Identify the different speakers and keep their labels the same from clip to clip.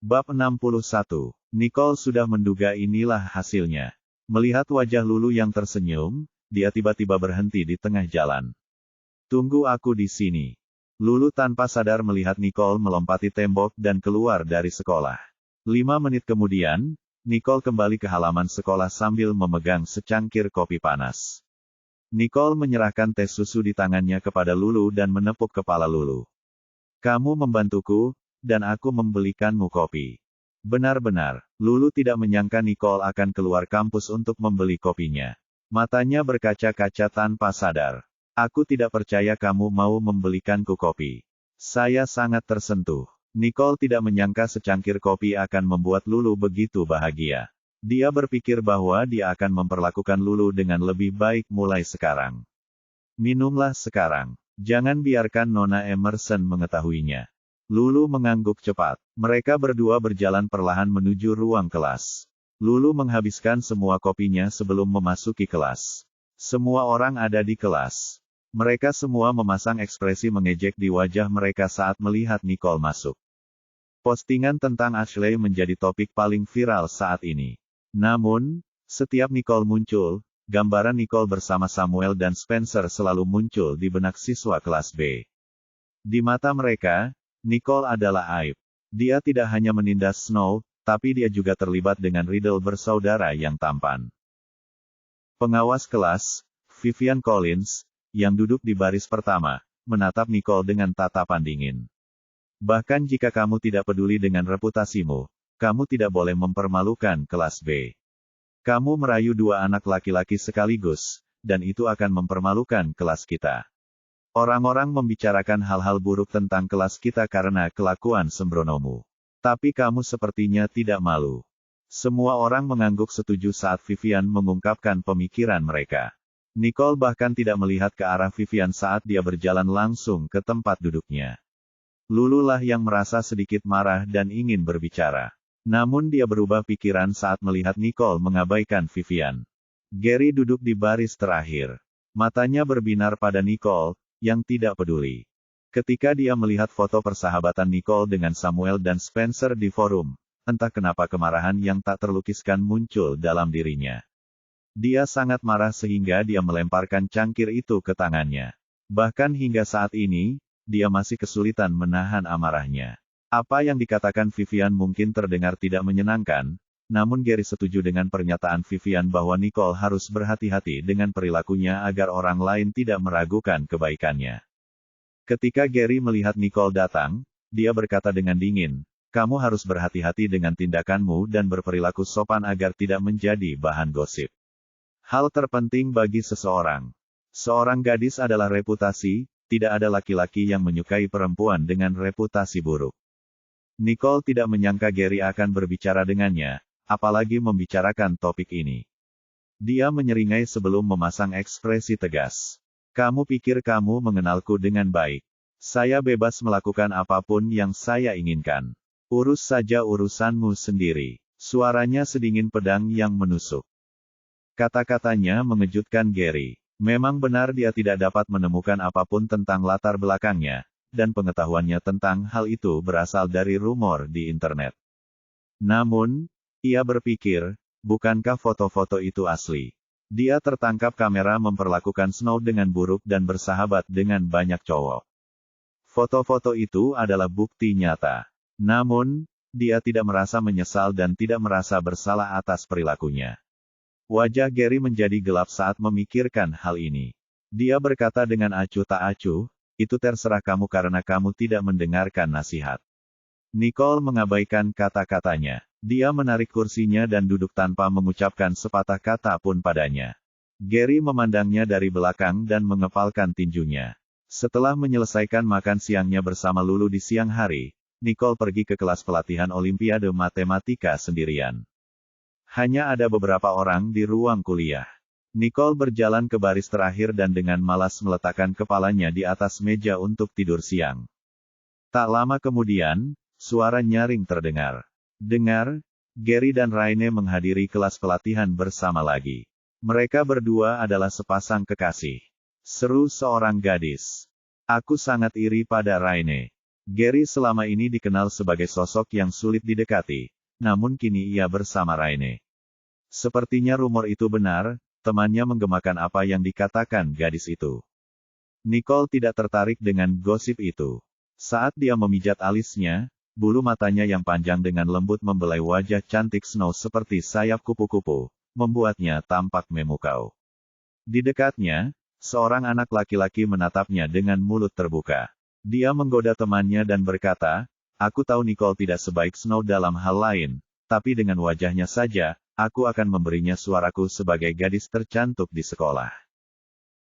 Speaker 1: Bab 61. Nicole sudah menduga inilah hasilnya. Melihat wajah Lulu yang tersenyum, dia tiba-tiba berhenti di tengah jalan. Tunggu aku di sini. Lulu tanpa sadar melihat Nicole melompati tembok dan keluar dari sekolah. 5 menit kemudian, Nicole kembali ke halaman sekolah sambil memegang secangkir kopi panas. Nicole menyerahkan teh susu di tangannya kepada Lulu dan menepuk kepala Lulu. Kamu membantuku, dan aku membelikanmu kopi. Benar-benar, Lulu tidak menyangka Nicole akan keluar kampus untuk membeli kopinya. Matanya berkaca-kaca tanpa sadar. Aku tidak percaya kamu mau membelikanku kopi. Saya sangat tersentuh. Nicole tidak menyangka secangkir kopi akan membuat Lulu begitu bahagia. Dia berpikir bahwa dia akan memperlakukan Lulu dengan lebih baik mulai sekarang. Minumlah sekarang. Jangan biarkan Nona Emerson mengetahuinya. Lulu mengangguk cepat. Mereka berdua berjalan perlahan menuju ruang kelas. Lulu menghabiskan semua kopinya sebelum memasuki kelas. Semua orang ada di kelas. Mereka semua memasang ekspresi mengejek di wajah mereka saat melihat Nicole masuk. Postingan tentang Ashley menjadi topik paling viral saat ini. Namun, setiap Nicole muncul, gambaran Nicole bersama Samuel dan Spencer selalu muncul di benak siswa kelas B. Di mata mereka, Nicole adalah aib. Dia tidak hanya menindas Snow, tapi dia juga terlibat dengan Riddle bersaudara yang tampan. Pengawas kelas, Vivian Collins, yang duduk di baris pertama, menatap Nicole dengan tatapan dingin. Bahkan jika kamu tidak peduli dengan reputasimu, kamu tidak boleh mempermalukan kelas B. Kamu merayu 2 anak laki-laki sekaligus, dan itu akan mempermalukan kelas kita. Orang-orang membicarakan hal-hal buruk tentang kelas kita karena kelakuan sembronomu. Tapi kamu sepertinya tidak malu. Semua orang mengangguk setuju saat Vivian mengungkapkan pemikiran mereka. Nicole bahkan tidak melihat ke arah Vivian saat dia berjalan langsung ke tempat duduknya. Lulu lah yang merasa sedikit marah dan ingin berbicara. Namun dia berubah pikiran saat melihat Nicole mengabaikan Vivian. Gary duduk di baris terakhir. Matanya berbinar pada Nicole, yang tidak peduli. Ketika dia melihat foto persahabatan Nicole dengan Samuel dan Spencer di forum, entah kenapa kemarahan yang tak terlukiskan muncul dalam dirinya. Dia sangat marah sehingga dia melemparkan cangkir itu ke tangannya. Bahkan hingga saat ini, dia masih kesulitan menahan amarahnya. Apa yang dikatakan Vivian mungkin terdengar tidak menyenangkan, namun Gary setuju dengan pernyataan Vivian bahwa Nicole harus berhati-hati dengan perilakunya agar orang lain tidak meragukan kebaikannya. Ketika Gary melihat Nicole datang, dia berkata dengan dingin, kamu harus berhati-hati dengan tindakanmu dan berperilaku sopan agar tidak menjadi bahan gosip. Hal terpenting bagi seseorang. Seorang gadis adalah reputasi, tidak ada laki-laki yang menyukai perempuan dengan reputasi buruk. Nicole tidak menyangka Gary akan berbicara dengannya, apalagi membicarakan topik ini. Dia menyeringai sebelum memasang ekspresi tegas. Kamu pikir kamu mengenalku dengan baik. Saya bebas melakukan apapun yang saya inginkan. Urus saja urusanmu sendiri. Suaranya sedingin pedang yang menusuk. Kata-katanya mengejutkan Gary. Memang benar dia tidak dapat menemukan apapun tentang latar belakangnya, dan pengetahuannya tentang hal itu berasal dari rumor di internet. Namun, ia berpikir, bukankah foto-foto itu asli? Dia tertangkap kamera memperlakukan Snow dengan buruk dan bersahabat dengan banyak cowok. Foto-foto itu adalah bukti nyata. Namun, dia tidak merasa menyesal dan tidak merasa bersalah atas perilakunya. Wajah Gary menjadi gelap saat memikirkan hal ini. Dia berkata dengan acuh tak acuh, itu terserah kamu karena kamu tidak mendengarkan nasihat. Nicole mengabaikan kata-katanya. Dia menarik kursinya dan duduk tanpa mengucapkan sepatah kata pun padanya. Gary memandangnya dari belakang dan mengepalkan tinjunya. Setelah menyelesaikan makan siangnya bersama Lulu di siang hari, Nicole pergi ke kelas pelatihan Olimpiade Matematika sendirian. Hanya ada beberapa orang di ruang kuliah. Nicole berjalan ke baris terakhir dan dengan malas meletakkan kepalanya di atas meja untuk tidur siang. Tak lama kemudian, suara nyaring terdengar. Dengar, Gary dan Raine menghadiri kelas pelatihan bersama lagi. Mereka berdua adalah sepasang kekasih. Seru seorang gadis. Aku sangat iri pada Raine. Gary selama ini dikenal sebagai sosok yang sulit didekati, namun kini ia bersama Raine. Sepertinya rumor itu benar, temannya menggemakan apa yang dikatakan gadis itu. Nicole tidak tertarik dengan gosip itu. Saat dia memijat alisnya, bulu matanya yang panjang dengan lembut membelai wajah cantik Snow seperti sayap kupu-kupu, membuatnya tampak memukau. Di dekatnya, seorang anak laki-laki menatapnya dengan mulut terbuka. Dia menggoda temannya dan berkata, "Aku tahu Nicole tidak sebaik Snow dalam hal lain, tapi dengan wajahnya saja, aku akan memberinya suaraku sebagai gadis tercantik di sekolah."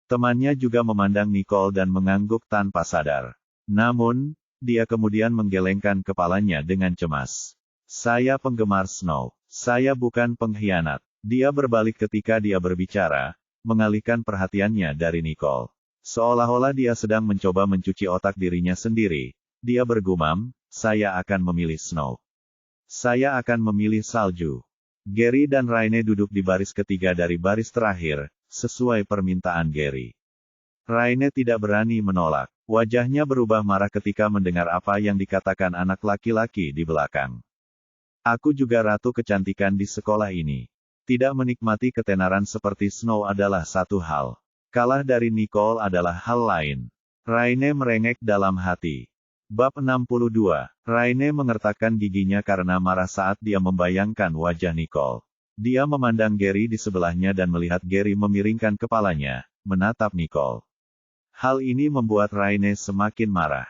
Speaker 1: Temannya juga memandang Nicole dan mengangguk tanpa sadar. Namun, dia kemudian menggelengkan kepalanya dengan cemas. "Saya penggemar Snow. Saya bukan pengkhianat." Dia berbalik ketika dia berbicara, mengalihkan perhatiannya dari Nicole. Seolah-olah dia sedang mencoba mencuci otak dirinya sendiri. Dia bergumam, "Saya akan memilih Snow. Saya akan memilih salju." Gary dan Raine duduk di baris ketiga dari baris terakhir, sesuai permintaan Gary. Raine tidak berani menolak. Wajahnya berubah marah ketika mendengar apa yang dikatakan anak laki-laki di belakang. "Aku juga ratu kecantikan di sekolah ini. Tidak menikmati ketenaran seperti Snow adalah satu hal. Kalah dari Nicole adalah hal lain." Raine merengek dalam hati. Bab 62. Raine mengertakkan giginya karena marah saat dia membayangkan wajah Nicole. Dia memandang Gary di sebelahnya dan melihat Gary memiringkan kepalanya, menatap Nicole. Hal ini membuat Raine semakin marah.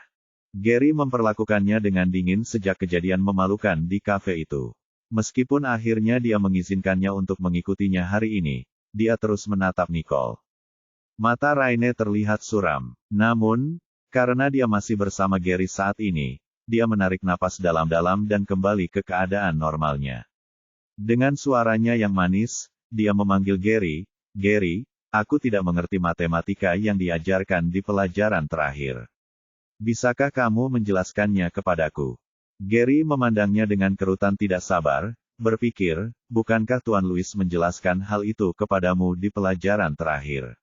Speaker 1: Gary memperlakukannya dengan dingin sejak kejadian memalukan di kafe itu. Meskipun akhirnya dia mengizinkannya untuk mengikutinya hari ini, dia terus menatap Nicole. Mata Raine terlihat suram. Namun, karena dia masih bersama Gary saat ini, dia menarik napas dalam-dalam dan kembali ke keadaan normalnya. Dengan suaranya yang manis, dia memanggil Gary, "Gary, aku tidak mengerti matematika yang diajarkan di pelajaran terakhir. Bisakah kamu menjelaskannya kepadaku?" Gary memandangnya dengan kerutan tidak sabar, berpikir, "Bukankah Tuan Louis menjelaskan hal itu kepadamu di pelajaran terakhir?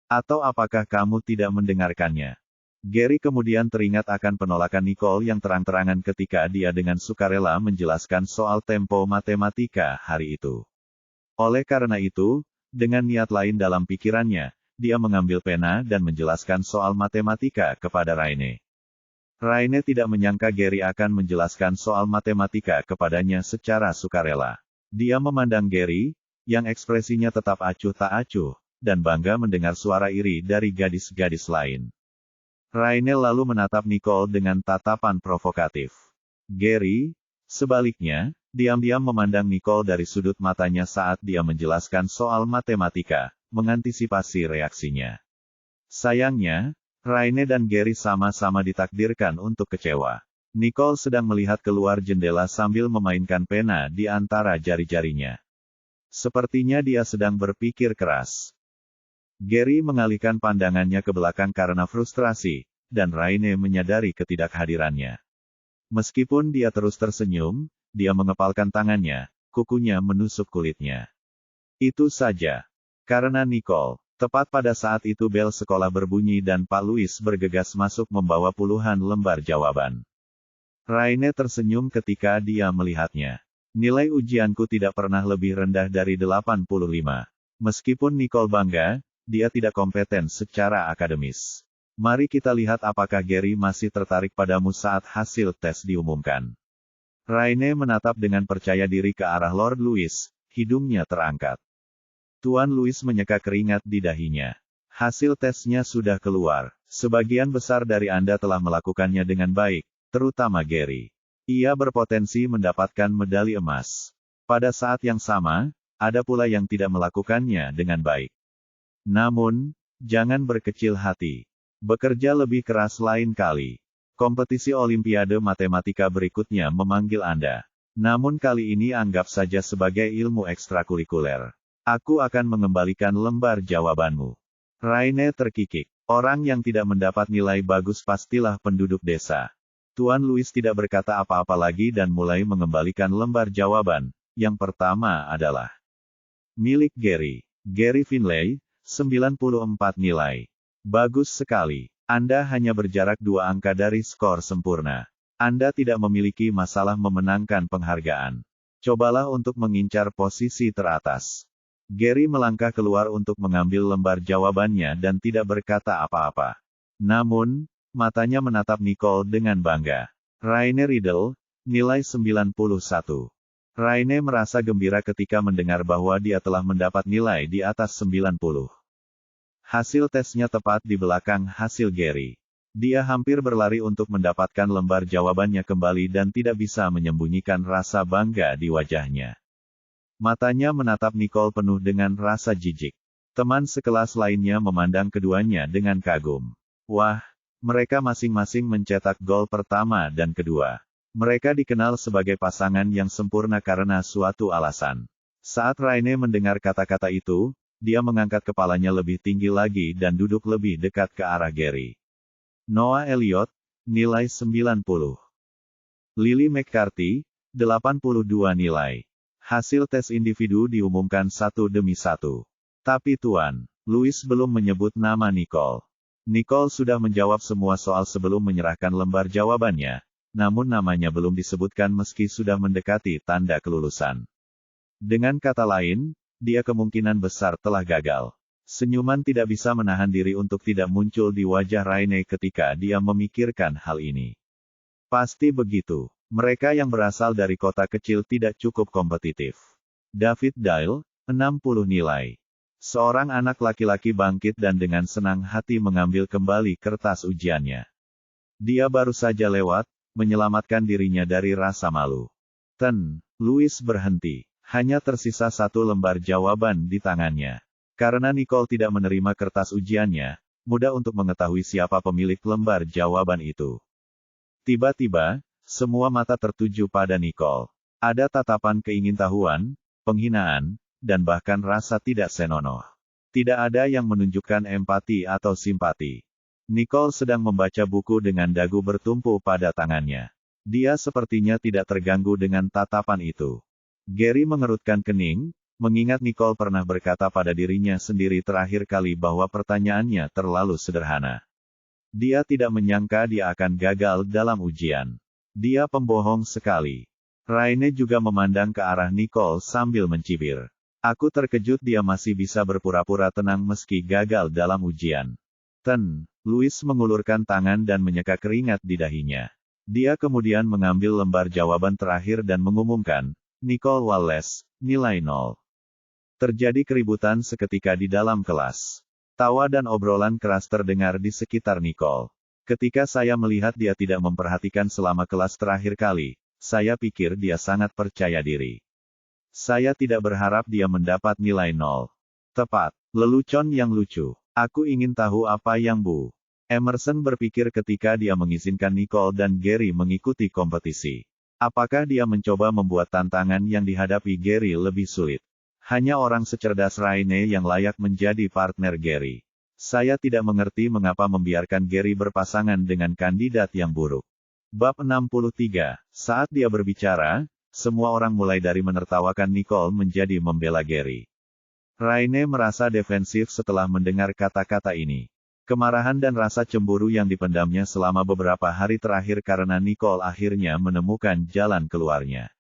Speaker 1: Atau apakah kamu tidak mendengarkannya?" Gary kemudian teringat akan penolakan Nicole yang terang-terangan ketika dia dengan sukarela menjelaskan soal tempo matematika hari itu. Oleh karena itu, dengan niat lain dalam pikirannya, dia mengambil pena dan menjelaskan soal matematika kepada Raine. Raine tidak menyangka Gary akan menjelaskan soal matematika kepadanya secara sukarela. Dia memandang Gary, yang ekspresinya tetap acuh tak acuh, dan bangga mendengar suara iri dari gadis-gadis lain. Raine lalu menatap Nicole dengan tatapan provokatif. Gary, sebaliknya, diam-diam memandang Nicole dari sudut matanya saat dia menjelaskan soal matematika, mengantisipasi reaksinya. Sayangnya, Raine dan Gary sama-sama ditakdirkan untuk kecewa. Nicole sedang melihat keluar jendela sambil memainkan pena di antara jari-jarinya. Sepertinya dia sedang berpikir keras. Gary mengalihkan pandangannya ke belakang karena frustrasi, dan Raine menyadari ketidakhadirannya. Meskipun dia terus tersenyum, dia mengepalkan tangannya, kukunya menusuk kulitnya. Itu saja. Karena Nicole, tepat pada saat itu bel sekolah berbunyi dan Pak Louis bergegas masuk membawa puluhan lembar jawaban. Raine tersenyum ketika dia melihatnya. Nilai ujianku tidak pernah lebih rendah dari 85. Meskipun Nicole bangga, dia tidak kompeten secara akademis. Mari kita lihat apakah Gary masih tertarik padamu saat hasil tes diumumkan. Raine menatap dengan percaya diri ke arah Lord Louis, hidungnya terangkat. Tuan Louis menyeka keringat di dahinya. Hasil tesnya sudah keluar. Sebagian besar dari Anda telah melakukannya dengan baik, terutama Gary. Ia berpotensi mendapatkan medali emas. Pada saat yang sama, ada pula yang tidak melakukannya dengan baik. Namun, jangan berkecil hati. Bekerja lebih keras lain kali. Kompetisi Olimpiade Matematika berikutnya memanggil Anda. Namun kali ini anggap saja sebagai ilmu ekstrakurikuler. Aku akan mengembalikan lembar jawabanmu. Raine terkikik. Orang yang tidak mendapat nilai bagus pastilah penduduk desa. Tuan Louis tidak berkata apa-apa lagi dan mulai mengembalikan lembar jawaban. Yang pertama adalah milik Gary. Gary Finlay, 94 nilai. Bagus sekali. Anda hanya berjarak 2 angka dari skor sempurna. Anda tidak memiliki masalah memenangkan penghargaan. Cobalah untuk mengincar posisi teratas. Gary melangkah keluar untuk mengambil lembar jawabannya dan tidak berkata apa-apa. Namun, matanya menatap Nicole dengan bangga. Raine Riddle, nilai 91. Raine merasa gembira ketika mendengar bahwa dia telah mendapat nilai di atas 90. Hasil tesnya tepat di belakang hasil Gary. Dia hampir berlari untuk mendapatkan lembar jawabannya kembali dan tidak bisa menyembunyikan rasa bangga di wajahnya. Matanya menatap Nicole penuh dengan rasa jijik. Teman sekelas lainnya memandang keduanya dengan kagum. Wah, mereka masing-masing mencetak gol pertama dan kedua. Mereka dikenal sebagai pasangan yang sempurna karena suatu alasan. Saat Raine mendengar kata-kata itu, dia mengangkat kepalanya lebih tinggi lagi dan duduk lebih dekat ke arah Gary. Noah Elliott, nilai 90. Lily McCarthy, 82 nilai. Hasil tes individu diumumkan satu demi satu. Tapi Tuan, Louis belum menyebut nama Nicole. Nicole sudah menjawab semua soal sebelum menyerahkan lembar jawabannya, namun namanya belum disebutkan meski sudah mendekati tanda kelulusan. Dengan kata lain, dia kemungkinan besar telah gagal. Senyuman tidak bisa menahan diri untuk tidak muncul di wajah Raine ketika dia memikirkan hal ini. Pasti begitu. Mereka yang berasal dari kota kecil tidak cukup kompetitif. David Dale, 60 nilai. Seorang anak laki-laki bangkit dan dengan senang hati mengambil kembali kertas ujiannya. Dia baru saja lewat, menyelamatkan dirinya dari rasa malu. Louis berhenti. Hanya tersisa satu lembar jawaban di tangannya. Karena Nicole tidak menerima kertas ujiannya, mudah untuk mengetahui siapa pemilik lembar jawaban itu. Tiba-tiba, semua mata tertuju pada Nicole. Ada tatapan keingintahuan, penghinaan, dan bahkan rasa tidak senonoh. Tidak ada yang menunjukkan empati atau simpati. Nicole sedang membaca buku dengan dagu bertumpu pada tangannya. Dia sepertinya tidak terganggu dengan tatapan itu. Gary mengerutkan kening, mengingat Nicole pernah berkata pada dirinya sendiri terakhir kali bahwa pertanyaannya terlalu sederhana. Dia tidak menyangka dia akan gagal dalam ujian. Dia pembohong sekali. Raine juga memandang ke arah Nicole sambil mencibir. Aku terkejut dia masih bisa berpura-pura tenang meski gagal dalam ujian. Louis mengulurkan tangan dan menyeka keringat di dahinya. Dia kemudian mengambil lembar jawaban terakhir dan mengumumkan, Nicole Wallace, nilai 0. Terjadi keributan seketika di dalam kelas. Tawa dan obrolan keras terdengar di sekitar Nicole. Ketika saya melihat dia tidak memperhatikan selama kelas terakhir kali, saya pikir dia sangat percaya diri. Saya tidak berharap dia mendapat nilai 0. Tepat, lelucon yang lucu. Aku ingin tahu apa yang Bu. Emerson berpikir ketika dia mengizinkan Nicole dan Gary mengikuti kompetisi. Apakah dia mencoba membuat tantangan yang dihadapi Gary lebih sulit? Hanya orang secerdas Raine yang layak menjadi partner Gary. Saya tidak mengerti mengapa membiarkan Gary berpasangan dengan kandidat yang buruk. Bab 63. Saat dia berbicara, semua orang mulai dari menertawakan Nicole menjadi membela Gary. Raine merasa defensif setelah mendengar kata-kata ini. Kemarahan dan rasa cemburu yang dipendamnya selama beberapa hari terakhir karena Nicole akhirnya menemukan jalan keluarnya.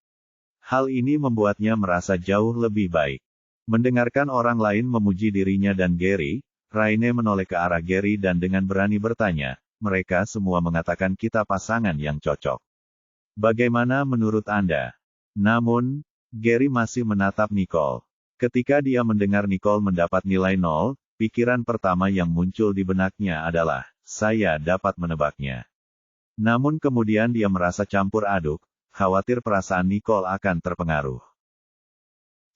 Speaker 1: Hal ini membuatnya merasa jauh lebih baik. Mendengarkan orang lain memuji dirinya dan Gary, Raine menoleh ke arah Gary dan dengan berani bertanya, mereka semua mengatakan kita pasangan yang cocok. Bagaimana menurut Anda? Namun, Gary masih menatap Nicole. Ketika dia mendengar Nicole mendapat nilai 0, pikiran pertama yang muncul di benaknya adalah, saya dapat menebaknya. Namun kemudian dia merasa campur aduk, khawatir perasaan Nicole akan terpengaruh.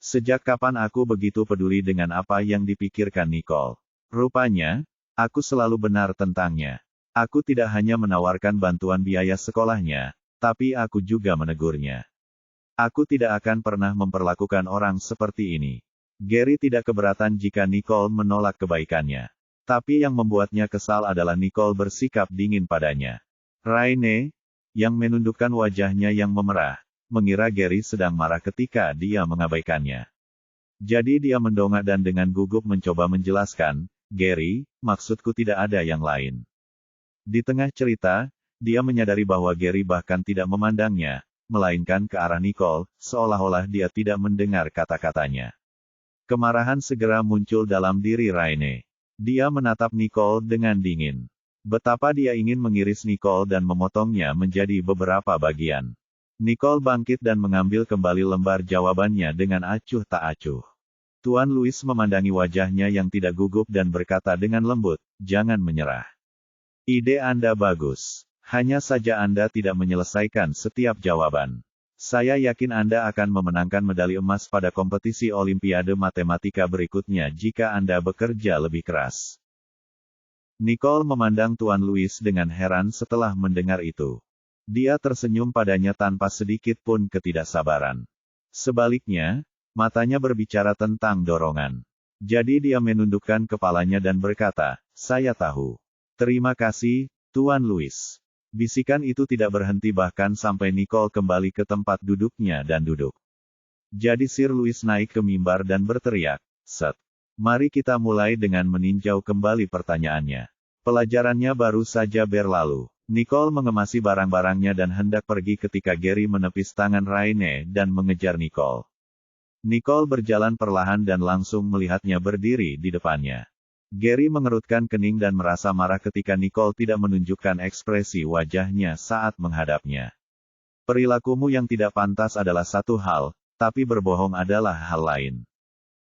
Speaker 1: Sejak kapan aku begitu peduli dengan apa yang dipikirkan Nicole? Rupanya, aku selalu benar tentangnya. Aku tidak hanya menawarkan bantuan biaya sekolahnya, tapi aku juga menegurnya. Aku tidak akan pernah memperlakukan orang seperti ini. Gary tidak keberatan jika Nicole menolak kebaikannya. Tapi yang membuatnya kesal adalah Nicole bersikap dingin padanya. Raine, yang menundukkan wajahnya yang memerah, mengira Gary sedang marah ketika dia mengabaikannya. Jadi dia mendongak dan dengan gugup mencoba menjelaskan, Gary, maksudku tidak ada yang lain. Di tengah cerita, dia menyadari bahwa Gary bahkan tidak memandangnya, melainkan ke arah Nicole, seolah-olah dia tidak mendengar kata-katanya. Kemarahan segera muncul dalam diri Raine. Dia menatap Nicole dengan dingin. Betapa dia ingin mengiris Nicole dan memotongnya menjadi beberapa bagian. Nicole bangkit dan mengambil kembali lembar jawabannya dengan acuh tak acuh. Tuan Louis memandangi wajahnya yang tidak gugup dan berkata dengan lembut, "Jangan menyerah. Ide Anda bagus. Hanya saja Anda tidak menyelesaikan setiap jawaban. Saya yakin Anda akan memenangkan medali emas pada kompetisi Olimpiade Matematika berikutnya jika Anda bekerja lebih keras." Nicole memandang Tuan Louis dengan heran setelah mendengar itu. Dia tersenyum padanya tanpa sedikit pun ketidaksabaran. Sebaliknya, matanya berbicara tentang dorongan. Jadi dia menundukkan kepalanya dan berkata, "Saya tahu. Terima kasih, Tuan Louis." Bisikan itu tidak berhenti bahkan sampai Nicole kembali ke tempat duduknya dan duduk. Jadi Sir Louis naik ke mimbar dan berteriak, "Set. Mari kita mulai dengan meninjau kembali pertanyaannya. Pelajarannya baru saja berlalu." Nicole mengemasi barang-barangnya dan hendak pergi ketika Gary menepis tangan Raine dan mengejar Nicole. Nicole berjalan perlahan dan langsung melihatnya berdiri di depannya. Gary mengerutkan kening dan merasa marah ketika Nicole tidak menunjukkan ekspresi wajahnya saat menghadapnya. Perilakumu yang tidak pantas adalah satu hal, tapi berbohong adalah hal lain.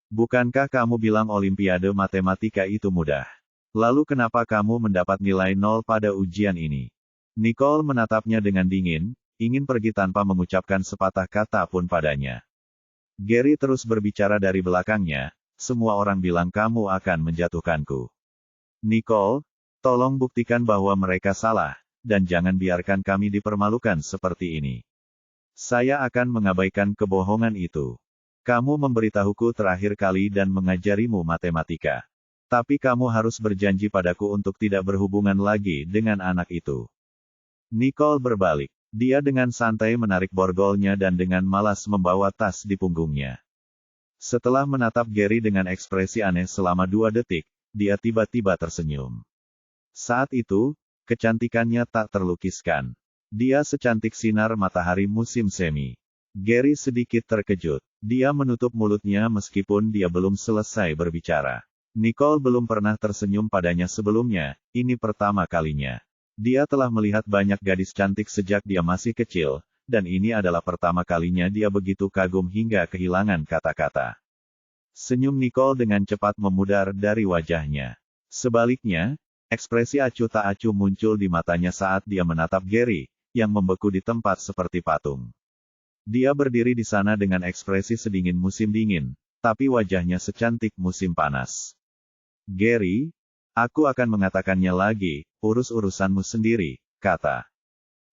Speaker 1: Bukankah kamu bilang Olimpiade Matematika itu mudah? Lalu kenapa kamu mendapat nilai 0 pada ujian ini? Nicole menatapnya dengan dingin, ingin pergi tanpa mengucapkan sepatah kata pun padanya. Gary terus berbicara dari belakangnya, "Semua orang bilang kamu akan menjatuhkanku. Nicole, tolong buktikan bahwa mereka salah, dan jangan biarkan kami dipermalukan seperti ini. Saya akan mengabaikan kebohongan itu. Kamu memberitahuku terakhir kali dan mengajarimu matematika. Tapi kamu harus berjanji padaku untuk tidak berhubungan lagi dengan anak itu." Nicole berbalik. Dia dengan santai menarik borgolnya dan dengan malas membawa tas di punggungnya. Setelah menatap Gary dengan ekspresi aneh selama 2 detik, dia tiba-tiba tersenyum. Saat itu, kecantikannya tak terlukiskan. Dia secantik sinar matahari musim semi. Gary sedikit terkejut. Dia menutup mulutnya meskipun dia belum selesai berbicara. Nicole belum pernah tersenyum padanya sebelumnya, ini pertama kalinya. Dia telah melihat banyak gadis cantik sejak dia masih kecil, dan ini adalah pertama kalinya dia begitu kagum hingga kehilangan kata-kata. Senyum Nicole dengan cepat memudar dari wajahnya. Sebaliknya, ekspresi acuh tak acuh muncul di matanya saat dia menatap Gary, yang membeku di tempat seperti patung. Dia berdiri di sana dengan ekspresi sedingin musim dingin, tapi wajahnya secantik musim panas. "Gary, aku akan mengatakannya lagi, urus urusanmu sendiri," kata.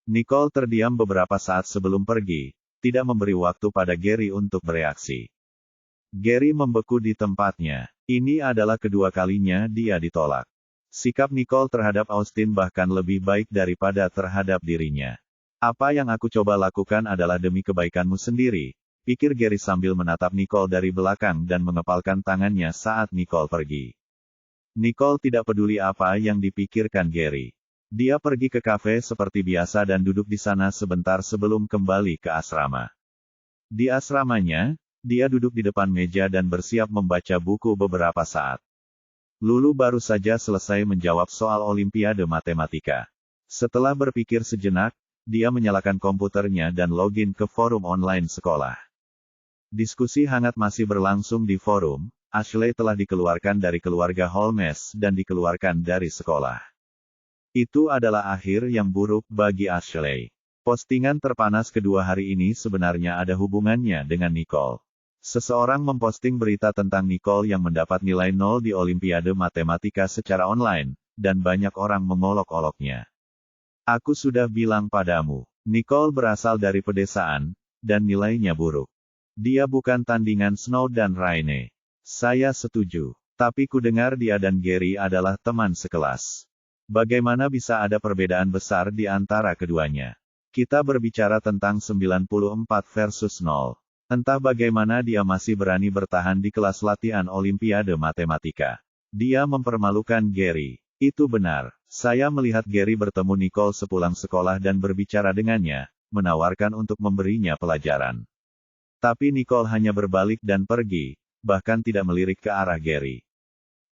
Speaker 1: Nicole terdiam beberapa saat sebelum pergi, tidak memberi waktu pada Gary untuk bereaksi. Gary membeku di tempatnya. Ini adalah kedua kalinya dia ditolak. Sikap Nicole terhadap Austin bahkan lebih baik daripada terhadap dirinya. "Apa yang aku coba lakukan adalah demi kebaikanmu sendiri," pikir Gary sambil menatap Nicole dari belakang dan mengepalkan tangannya saat Nicole pergi. Nicole tidak peduli apa yang dipikirkan Gary. Dia pergi ke kafe seperti biasa dan duduk di sana sebentar sebelum kembali ke asrama. Di asramanya, dia duduk di depan meja dan bersiap membaca buku beberapa saat. Lulu baru saja selesai menjawab soal Olimpiade Matematika. Setelah berpikir sejenak, dia menyalakan komputernya dan login ke forum online sekolah. Diskusi hangat masih berlangsung di forum. Ashley telah dikeluarkan dari keluarga Holmes dan dikeluarkan dari sekolah. Itu adalah akhir yang buruk bagi Ashley. Postingan terpanas kedua hari ini sebenarnya ada hubungannya dengan Nicole. Seseorang memposting berita tentang Nicole yang mendapat nilai 0 di Olimpiade Matematika secara online, dan banyak orang mengolok-oloknya. "Aku sudah bilang padamu, Nicole berasal dari pedesaan, dan nilainya buruk. Dia bukan tandingan Snow dan Raine." "Saya setuju. Tapi ku dengar dia dan Gary adalah teman sekelas. Bagaimana bisa ada perbedaan besar di antara keduanya? Kita berbicara tentang 94 versus 0. Entah bagaimana dia masih berani bertahan di kelas latihan Olimpiade Matematika. Dia mempermalukan Gary. Itu benar. Saya melihat Gary bertemu Nicole sepulang sekolah dan berbicara dengannya, menawarkan untuk memberinya pelajaran. Tapi Nicole hanya berbalik dan pergi, bahkan tidak melirik ke arah Gary.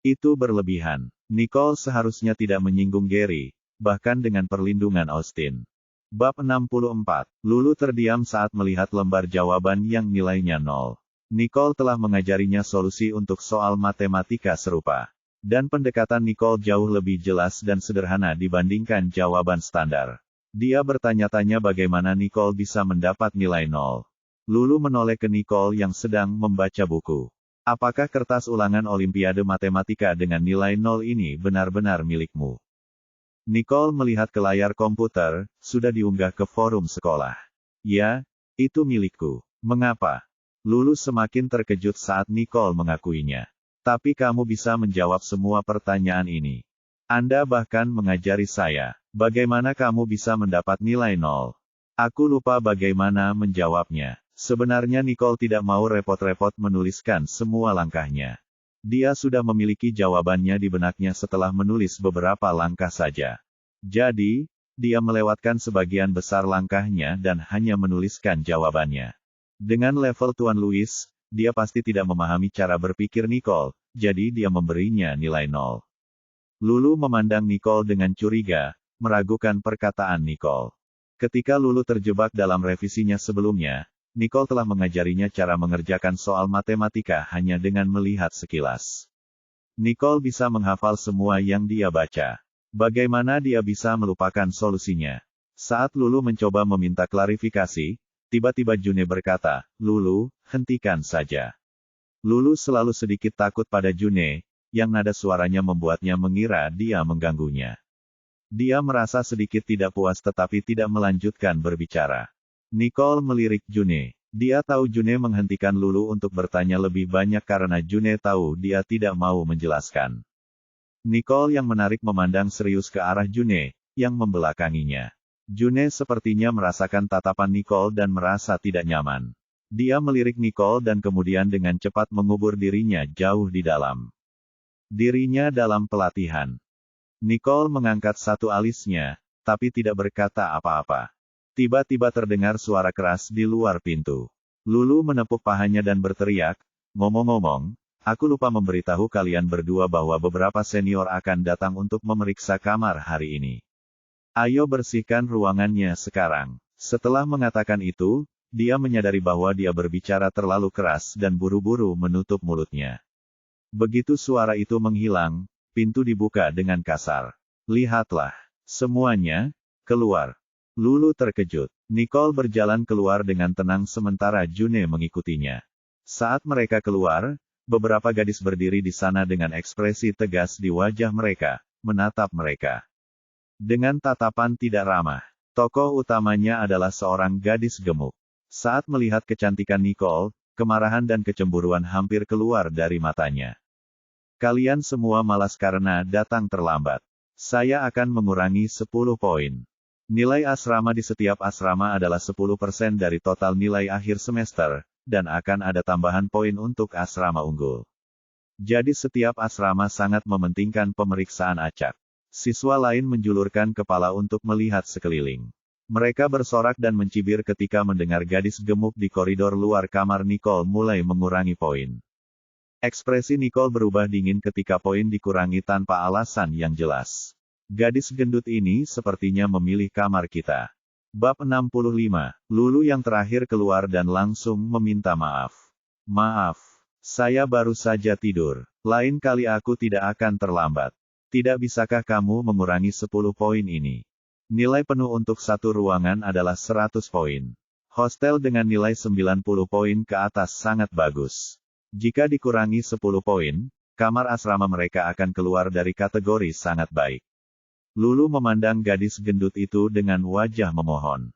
Speaker 1: Itu berlebihan. Nicole seharusnya tidak menyinggung Gary, bahkan dengan perlindungan Austin. Bab 64. Lulu terdiam saat melihat lembar jawaban yang nilainya 0. Nicole telah mengajarinya solusi untuk soal matematika serupa. Dan pendekatan Nicole jauh lebih jelas dan sederhana dibandingkan jawaban standar. Dia bertanya-tanya bagaimana Nicole bisa mendapat nilai 0. Lulu menoleh ke Nicole yang sedang membaca buku. Apakah kertas ulangan Olimpiade Matematika dengan nilai 0 ini benar-benar milikmu? Nicole melihat ke layar komputer, sudah diunggah ke forum sekolah. Ya, itu milikku. Mengapa? Lulu semakin terkejut saat Nicole mengakuinya. Tapi kamu bisa menjawab semua pertanyaan ini. Anda bahkan mengajari saya. Bagaimana kamu bisa mendapat nilai 0? Aku lupa bagaimana menjawabnya. Sebenarnya Nicole tidak mau repot-repot menuliskan semua langkahnya. Dia sudah memiliki jawabannya di benaknya setelah menulis beberapa langkah saja. Jadi, dia melewatkan sebagian besar langkahnya dan hanya menuliskan jawabannya. Dengan level Tuan Louis, dia pasti tidak memahami cara berpikir Nicole, jadi dia memberinya nilai 0. Lulu memandang Nicole dengan curiga, meragukan perkataan Nicole. Ketika Lulu terjebak dalam revisinya sebelumnya, Nicole telah mengajarinya cara mengerjakan soal matematika hanya dengan melihat sekilas. Nicole bisa menghafal semua yang dia baca. Bagaimana dia bisa melupakan solusinya? Saat Lulu mencoba meminta klarifikasi, tiba-tiba June berkata, "Lulu, hentikan saja." Lulu selalu sedikit takut pada June, yang nada suaranya membuatnya mengira dia mengganggunya. Dia merasa sedikit tidak puas tetapi tidak melanjutkan berbicara. Nicole melirik June. Dia tahu June menghentikan Lulu untuk bertanya lebih banyak karena June tahu dia tidak mau menjelaskan. Nicole yang menarik memandang serius ke arah June, yang membelakanginya. June sepertinya merasakan tatapan Nicole dan merasa tidak nyaman. Dia melirik Nicole dan kemudian dengan cepat mengubur dirinya jauh di dalam. Dirinya dalam pelatihan. Nicole mengangkat satu alisnya, tapi tidak berkata apa-apa. Tiba-tiba terdengar suara keras di luar pintu. Lulu menepuk pahanya dan berteriak, "Ngomong-ngomong, aku lupa memberitahu kalian berdua bahwa beberapa senior akan datang untuk memeriksa kamar hari ini. Ayo bersihkan ruangannya sekarang." Setelah mengatakan itu, dia menyadari bahwa dia berbicara terlalu keras dan buru-buru menutup mulutnya. Begitu suara itu menghilang, pintu dibuka dengan kasar. "Lihatlah, semuanya, keluar." Lulu terkejut. Nicole berjalan keluar dengan tenang sementara June mengikutinya. Saat mereka keluar, beberapa gadis berdiri di sana dengan ekspresi tegas di wajah mereka, menatap mereka. Dengan tatapan tidak ramah. Tokoh utamanya adalah seorang gadis gemuk. Saat melihat kecantikan Nicole, kemarahan dan kecemburuan hampir keluar dari matanya. "Kalian semua malas karena datang terlambat. Saya akan mengurangi 10 poin. Nilai asrama di setiap asrama adalah 10% dari total nilai akhir semester, dan akan ada tambahan poin untuk asrama unggul. Jadi setiap asrama sangat mementingkan pemeriksaan acak." Siswa lain menjulurkan kepala untuk melihat sekeliling. Mereka bersorak dan mencibir ketika mendengar gadis gemuk di koridor luar kamar Nicole mulai mengurangi poin. Ekspresi Nicole berubah dingin ketika poin dikurangi tanpa alasan yang jelas. "Gadis gendut ini sepertinya memilih kamar kita." Bab 65. Lulu yang terakhir keluar dan langsung meminta maaf. "Maaf. Saya baru saja tidur. Lain kali aku tidak akan terlambat. Tidak bisakah kamu mengurangi 10 poin ini? Nilai penuh untuk satu ruangan adalah 100 poin. Hostel dengan nilai 90 poin ke atas sangat bagus. Jika dikurangi 10 poin, kamar asrama mereka akan keluar dari kategori sangat baik." Lulu memandang gadis gendut itu dengan wajah memohon.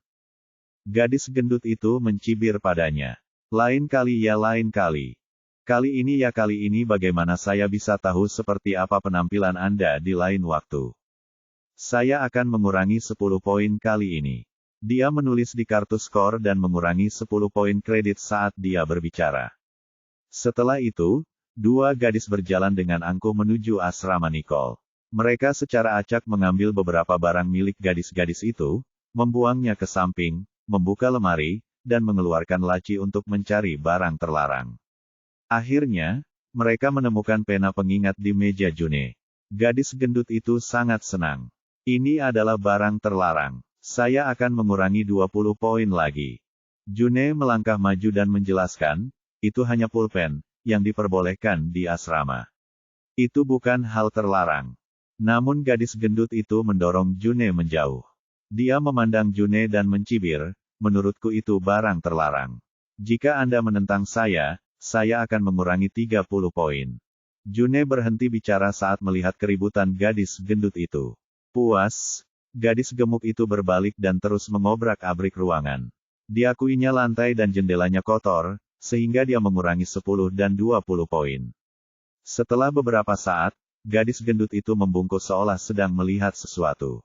Speaker 1: Gadis gendut itu mencibir padanya. "Lain kali ya lain kali. Kali ini ya kali ini bagaimana saya bisa tahu seperti apa penampilan Anda di lain waktu? Saya akan mengurangi 10 poin kali ini." Dia menulis di kartu skor dan mengurangi 10 poin kredit saat dia berbicara. Setelah itu, dua gadis berjalan dengan angkuh menuju asrama Nicole. Mereka secara acak mengambil beberapa barang milik gadis-gadis itu, membuangnya ke samping, membuka lemari, dan mengeluarkan laci untuk mencari barang terlarang. Akhirnya, mereka menemukan pena pengingat di meja June. Gadis gendut itu sangat senang. Ini adalah barang terlarang. Saya akan mengurangi 20 poin lagi. June melangkah maju dan menjelaskan, itu hanya pulpen, yang diperbolehkan di asrama. Itu bukan hal terlarang. Namun gadis gendut itu mendorong June menjauh. Dia memandang June dan mencibir, menurutku itu barang terlarang. Jika Anda menentang saya akan mengurangi 30 poin. June berhenti bicara saat melihat keributan gadis gendut itu. Puas, gadis gemuk itu berbalik dan terus mengobrak-abrik ruangan. Diakuinya lantai dan jendelanya kotor, sehingga dia mengurangi 10 dan 20 poin. Setelah beberapa saat, gadis gendut itu membungkuk seolah sedang melihat sesuatu.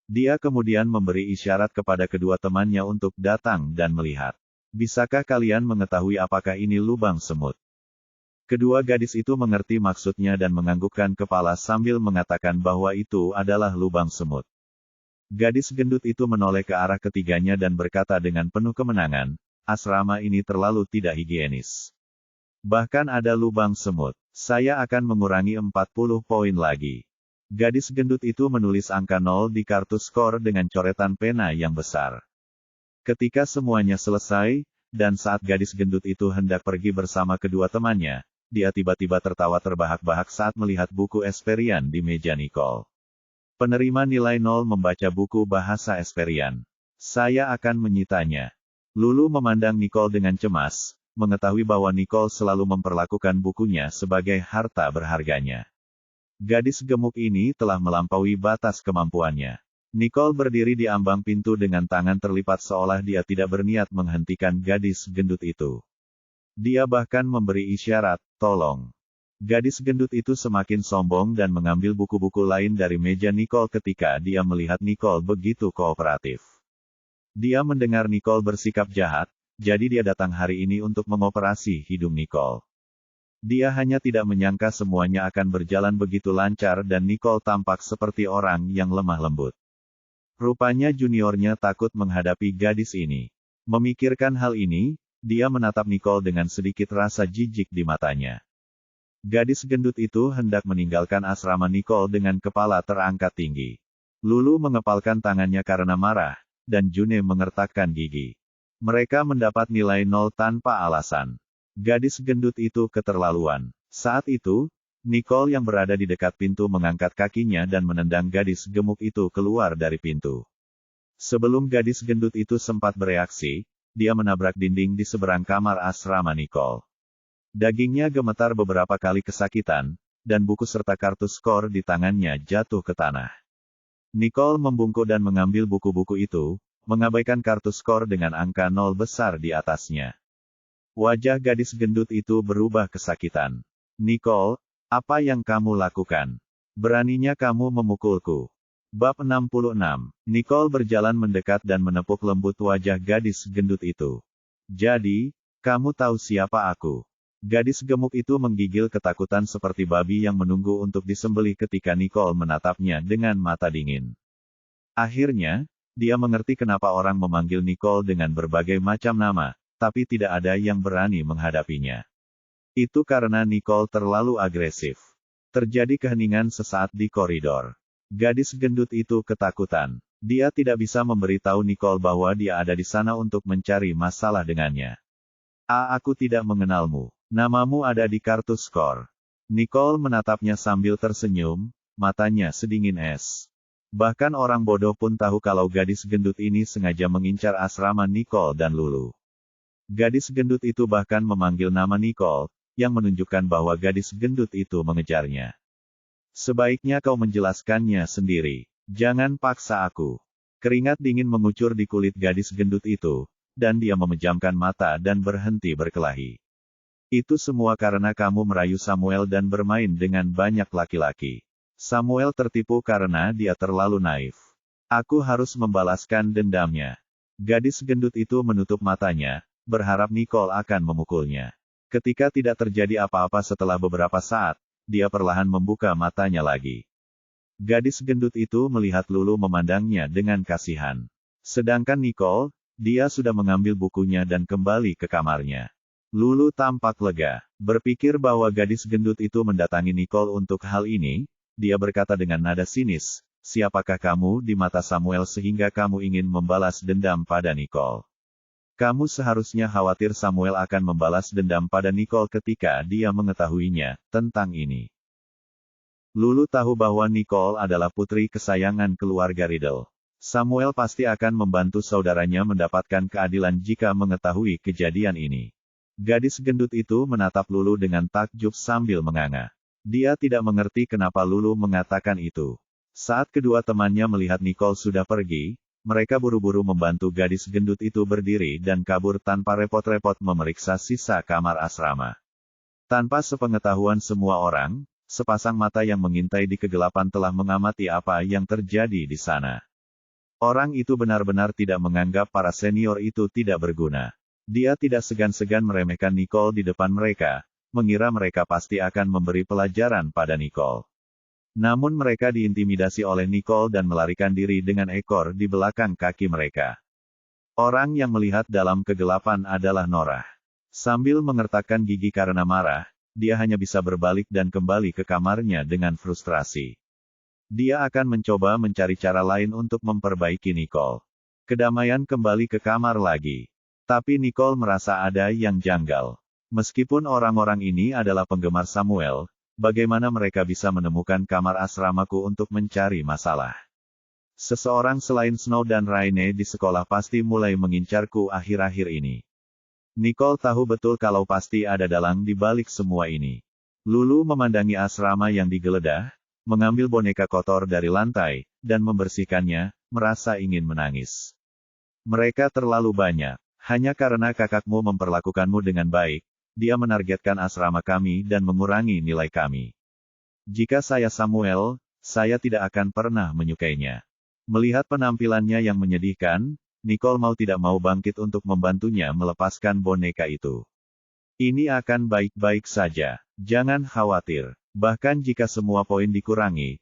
Speaker 1: Dia kemudian memberi isyarat kepada kedua temannya untuk datang dan melihat. Bisakah kalian mengetahui apakah ini lubang semut? Kedua gadis itu mengerti maksudnya dan menganggukkan kepala sambil mengatakan bahwa itu adalah lubang semut. Gadis gendut itu menoleh ke arah ketiganya dan berkata dengan penuh kemenangan, asrama ini terlalu tidak higienis. Bahkan ada lubang semut. Saya akan mengurangi 40 poin lagi. Gadis gendut itu menulis angka 0 di kartu skor dengan coretan pena yang besar. Ketika semuanya selesai, dan saat gadis gendut itu hendak pergi bersama kedua temannya, dia tiba-tiba tertawa terbahak-bahak saat melihat buku Esperian di meja Nicole. Penerima nilai 0 membaca buku bahasa Esperian. Saya akan menyitanya. Lulu memandang Nicole dengan cemas, mengetahui bahwa Nicole selalu memperlakukan bukunya sebagai harta berharganya. Gadis gemuk ini telah melampaui batas kemampuannya. Nicole berdiri di ambang pintu dengan tangan terlipat seolah dia tidak berniat menghentikan gadis gendut itu. Dia bahkan memberi isyarat, tolong. Gadis gendut itu semakin sombong dan mengambil buku-buku lain dari meja Nicole ketika dia melihat Nicole begitu kooperatif. Dia mendengar Nicole bersikap jahat, jadi dia datang hari ini untuk mengoperasi hidung Nicole. Dia hanya tidak menyangka semuanya akan berjalan begitu lancar dan Nicole tampak seperti orang yang lemah lembut. Rupanya juniornya takut menghadapi gadis ini. Memikirkan hal ini, dia menatap Nicole dengan sedikit rasa jijik di matanya. Gadis gendut itu hendak meninggalkan asrama Nicole dengan kepala terangkat tinggi. Lulu mengepalkan tangannya karena marah, dan June mengertakkan gigi. Mereka mendapat nilai 0 tanpa alasan. Gadis gendut itu keterlaluan. Saat itu, Nicole yang berada di dekat pintu mengangkat kakinya dan menendang gadis gemuk itu keluar dari pintu. Sebelum gadis gendut itu sempat bereaksi, dia menabrak dinding di seberang kamar asrama Nicole. Dagingnya gemetar beberapa kali kesakitan, dan buku serta kartu skor di tangannya jatuh ke tanah. Nicole membungkuk dan mengambil buku-buku itu, mengabaikan kartu skor dengan angka 0 besar di atasnya. Wajah gadis gendut itu berubah kesakitan. Nicole, apa yang kamu lakukan? Beraninya kamu memukulku. Bab 66. Nicole berjalan mendekat dan menepuk lembut wajah gadis gendut itu. Jadi, kamu tahu siapa aku? Gadis gemuk itu menggigil ketakutan seperti babi yang menunggu untuk disembelih ketika Nicole menatapnya dengan mata dingin. Akhirnya, dia mengerti kenapa orang memanggil Nicole dengan berbagai macam nama, tapi tidak ada yang berani menghadapinya. Itu karena Nicole terlalu agresif. Terjadi keheningan sesaat di koridor. Gadis gendut itu ketakutan. Dia tidak bisa memberitahu Nicole bahwa dia ada di sana untuk mencari masalah dengannya. Aku tidak mengenalmu. Namamu ada di kartu skor. Nicole menatapnya sambil tersenyum, matanya sedingin es. Bahkan orang bodoh pun tahu kalau gadis gendut ini sengaja mengincar asrama Nicole dan Lulu. Gadis gendut itu bahkan memanggil nama Nicole, yang menunjukkan bahwa gadis gendut itu mengejarnya. Sebaiknya kau menjelaskannya sendiri. Jangan paksa aku. Keringat dingin mengucur di kulit gadis gendut itu, dan dia memejamkan mata dan berhenti berkelahi. Itu semua karena kamu merayu Samuel dan bermain dengan banyak laki-laki. Samuel tertipu karena dia terlalu naif. Aku harus membalaskan dendamnya. Gadis gendut itu menutup matanya, berharap Nicole akan memukulnya. Ketika tidak terjadi apa-apa setelah beberapa saat, dia perlahan membuka matanya lagi. Gadis gendut itu melihat Lulu memandangnya dengan kasihan. Sedangkan Nicole, dia sudah mengambil bukunya dan kembali ke kamarnya. Lulu tampak lega. Berpikir bahwa gadis gendut itu mendatangi Nicole untuk hal ini, dia berkata dengan nada sinis, "Siapakah kamu di mata Samuel sehingga kamu ingin membalas dendam pada Nicole? Kamu seharusnya khawatir Samuel akan membalas dendam pada Nicole ketika dia mengetahuinya tentang ini." Lulu tahu bahwa Nicole adalah putri kesayangan keluarga Riddle. Samuel pasti akan membantu saudaranya mendapatkan keadilan jika mengetahui kejadian ini. Gadis gendut itu menatap Lulu dengan takjub sambil menganga. Dia tidak mengerti kenapa Lulu mengatakan itu. Saat kedua temannya melihat Nicole sudah pergi, mereka buru-buru membantu gadis gendut itu berdiri dan kabur tanpa repot-repot memeriksa sisa kamar asrama. Tanpa sepengetahuan semua orang, sepasang mata yang mengintai di kegelapan telah mengamati apa yang terjadi di sana. Orang itu benar-benar tidak menganggap para senior itu tidak berguna. Dia tidak segan-segan meremehkan Nicole di depan mereka, mengira mereka pasti akan memberi pelajaran pada Nicole. Namun mereka diintimidasi oleh Nicole dan melarikan diri dengan ekor di belakang kaki mereka. Orang yang melihat dalam kegelapan adalah Norah. Sambil mengertakkan gigi karena marah, dia hanya bisa berbalik dan kembali ke kamarnya dengan frustrasi. Dia akan mencoba mencari cara lain untuk memperbaiki Nicole. Kedamaian kembali ke kamar lagi. Tapi Nicole merasa ada yang janggal. Meskipun orang-orang ini adalah penggemar Samuel, bagaimana mereka bisa menemukan kamar asramaku untuk mencari masalah? Seseorang selain Snow dan Raine di sekolah pasti mulai mengincarku akhir-akhir ini. Nicole tahu betul kalau pasti ada dalang di balik semua ini. Lulu memandangi asrama yang digeledah, mengambil boneka kotor dari lantai, dan membersihkannya, merasa ingin menangis. Mereka terlalu banyak. Hanya karena kakakmu memperlakukanmu dengan baik, dia menargetkan asrama kami dan mengurangi nilai kami. Jika saya Samuel, saya tidak akan pernah menyukainya. Melihat penampilannya yang menyedihkan, Nicole mau tidak mau bangkit untuk membantunya melepaskan boneka itu. Ini akan baik-baik saja. Jangan khawatir. Bahkan jika semua poin dikurangi,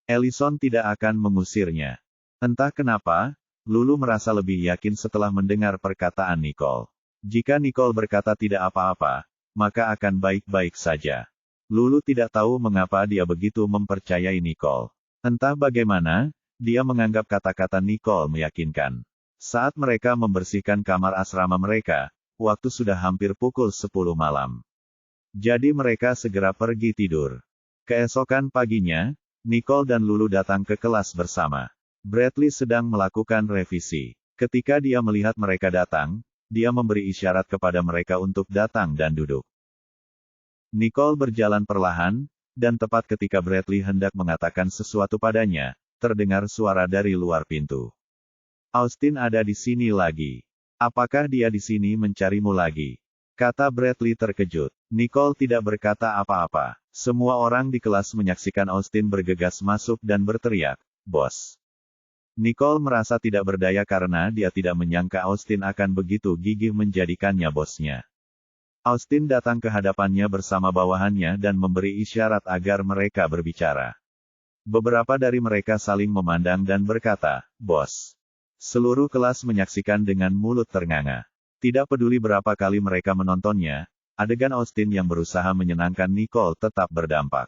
Speaker 1: Ellison tidak akan mengusirnya. Entah kenapa, Lulu merasa lebih yakin setelah mendengar perkataan Nicole. Jika Nicole berkata tidak apa-apa, maka akan baik-baik saja. Lulu tidak tahu mengapa dia begitu mempercayai Nicole. Entah bagaimana, dia menganggap kata-kata Nicole meyakinkan. Saat mereka membersihkan kamar asrama mereka, waktu sudah hampir pukul 10 malam. Jadi mereka segera pergi tidur. Keesokan paginya, Nicole dan Lulu datang ke kelas bersama. Bradley sedang melakukan revisi. Ketika dia melihat mereka datang, dia memberi isyarat kepada mereka untuk datang dan duduk. Nicole berjalan perlahan, dan tepat ketika Bradley hendak mengatakan sesuatu padanya, terdengar suara dari luar pintu. "Austin ada di sini lagi. Apakah dia di sini mencarimu lagi?" kata Bradley terkejut. Nicole tidak berkata apa-apa. Semua orang di kelas menyaksikan Austin bergegas masuk dan berteriak, "Bos!" Nicole merasa tidak berdaya karena dia tidak menyangka Austin akan begitu gigih menjadikannya bosnya. Austin datang ke hadapannya bersama bawahannya dan memberi isyarat agar mereka berbicara. Beberapa dari mereka saling memandang dan berkata, "Bos." Seluruh kelas menyaksikan dengan mulut ternganga. Tidak peduli berapa kali mereka menontonnya, adegan Austin yang berusaha menyenangkan Nicole tetap berdampak.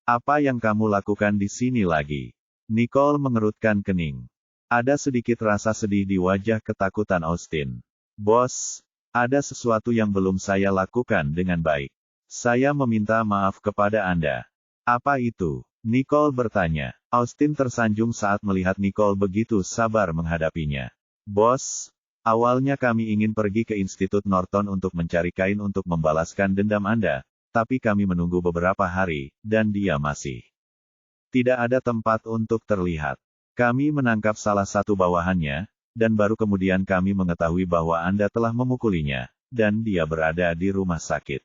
Speaker 1: "Apa yang kamu lakukan di sini lagi?" Nicole mengerutkan kening. Ada sedikit rasa sedih di wajah ketakutan Austin. "Bos, ada sesuatu yang belum saya lakukan dengan baik. Saya meminta maaf kepada Anda." "Apa itu?" Nicole bertanya. Austin tersanjung saat melihat Nicole begitu sabar menghadapinya. "Bos, awalnya kami ingin pergi ke Institut Norton untuk mencari kain untuk membalaskan dendam Anda, tapi kami menunggu beberapa hari, dan dia masih tidak ada tempat untuk terlihat. Kami menangkap salah satu bawahannya, dan baru kemudian kami mengetahui bahwa Anda telah memukulinya, dan dia berada di rumah sakit."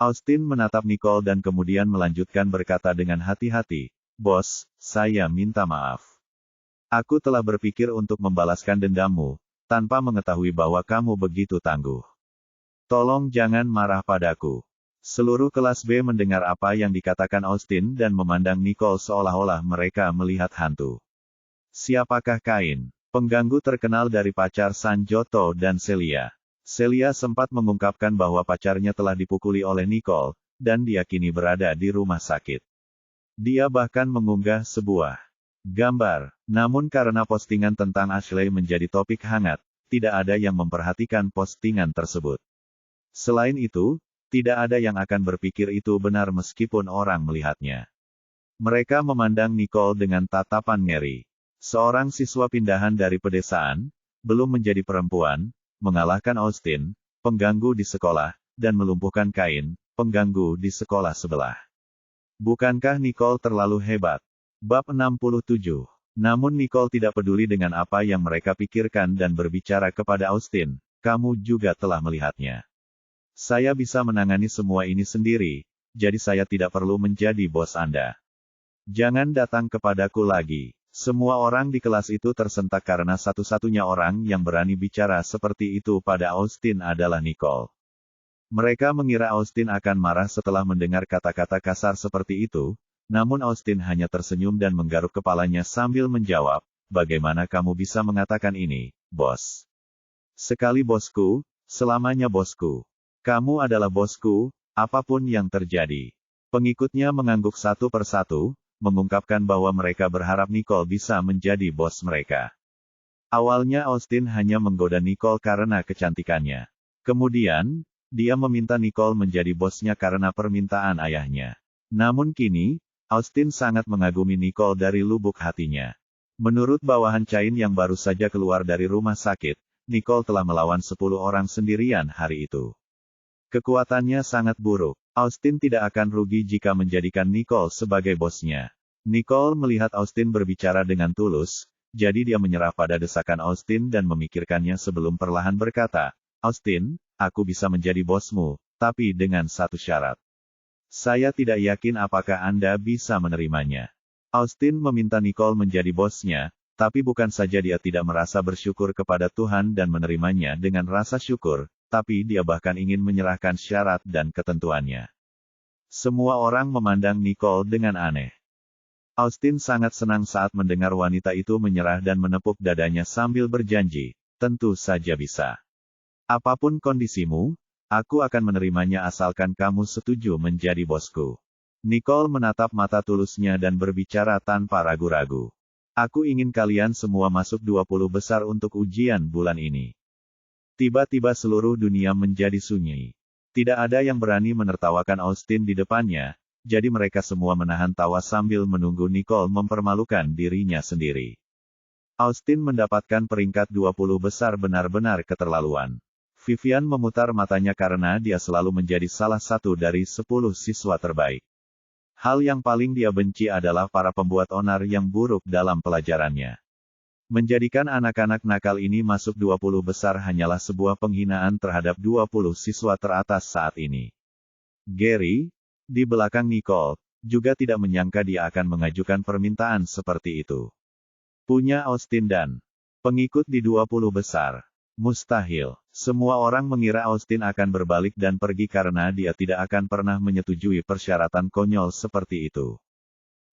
Speaker 1: Austin menatap Nicole dan kemudian melanjutkan berkata dengan hati-hati, "Bos, saya minta maaf. Aku telah berpikir untuk membalaskan dendammu, tanpa mengetahui bahwa kamu begitu tangguh. Tolong jangan marah padaku. Seluruh kelas B mendengar apa yang dikatakan Austin dan memandang Nicole seolah-olah mereka melihat hantu. Siapakah Kain? Pengganggu terkenal dari pacar Sanjoto dan Celia. Celia sempat mengungkapkan bahwa pacarnya telah dipukuli oleh Nicole, dan dia kini berada di rumah sakit. Dia bahkan mengunggah sebuah gambar. Namun karena postingan tentang Ashley menjadi topik hangat, tidak ada yang memperhatikan postingan tersebut. Selain itu, tidak ada yang akan berpikir itu benar meskipun orang melihatnya. Mereka memandang Nicole dengan tatapan ngeri. Seorang siswa pindahan dari pedesaan, belum menjadi perempuan, mengalahkan Austin, pengganggu di sekolah, dan melumpuhkan Kain, pengganggu di sekolah sebelah. Bukankah Nicole terlalu hebat? Bab 67. Namun Nicole tidak peduli dengan apa yang mereka pikirkan dan berbicara kepada Austin, kamu juga telah melihatnya. Saya bisa menangani semua ini sendiri, jadi saya tidak perlu menjadi bos Anda. Jangan datang kepadaku lagi. Semua orang di kelas itu tersentak karena satu-satunya orang yang berani bicara seperti itu pada Austin adalah Nicole. Mereka mengira Austin akan marah setelah mendengar kata-kata kasar seperti itu, namun Austin hanya tersenyum dan menggaruk kepalanya sambil menjawab, bagaimana kamu bisa mengatakan ini, bos? Sekali bosku, selamanya bosku. Kamu adalah bosku, apapun yang terjadi. Pengikutnya mengangguk satu persatu, mengungkapkan bahwa mereka berharap Nicole bisa menjadi bos mereka. Awalnya Austin hanya menggoda Nicole karena kecantikannya. Kemudian, dia meminta Nicole menjadi bosnya karena permintaan ayahnya. Namun kini, Austin sangat mengagumi Nicole dari lubuk hatinya. Menurut bawahan Cain yang baru saja keluar dari rumah sakit, Nicole telah melawan 10 orang sendirian hari itu. Kekuatannya sangat buruk. Austin tidak akan rugi jika menjadikan Nicole sebagai bosnya. Nicole melihat Austin berbicara dengan tulus, jadi dia menyerah pada desakan Austin dan memikirkannya sebelum perlahan berkata, Austin, aku bisa menjadi bosmu, tapi dengan satu syarat. Saya tidak yakin apakah Anda bisa menerimanya. Austin meminta Nicole menjadi bosnya, tapi bukan saja dia tidak merasa bersyukur kepada Tuhan dan menerimanya dengan rasa syukur, tapi dia bahkan ingin menyerahkan syarat dan ketentuannya. Semua orang memandang Nicole dengan aneh. Austin sangat senang saat mendengar wanita itu menyerah dan menepuk dadanya sambil berjanji, tentu saja bisa. Apapun kondisimu, aku akan menerimanya asalkan kamu setuju menjadi bosku. Nicole menatap mata tulusnya dan berbicara tanpa ragu-ragu. Aku ingin kalian semua masuk 20 besar untuk ujian bulan ini. Tiba-tiba seluruh dunia menjadi sunyi. Tidak ada yang berani menertawakan Austin di depannya, jadi mereka semua menahan tawa sambil menunggu Nicole mempermalukan dirinya sendiri. Austin mendapatkan peringkat 20 besar benar-benar keterlaluan. Vivian memutar matanya karena dia selalu menjadi salah satu dari 10 siswa terbaik. Hal yang paling dia benci adalah para pembuat onar yang buruk dalam pelajarannya. Menjadikan anak-anak nakal ini masuk 20 besar hanyalah sebuah penghinaan terhadap 20 siswa teratas saat ini. Gary, di belakang Nicole, juga tidak menyangka dia akan mengajukan permintaan seperti itu. Punya Austin dan pengikut di 20 besar. Mustahil. Semua orang mengira Austin akan berbalik dan pergi karena dia tidak akan pernah menyetujui persyaratan konyol seperti itu.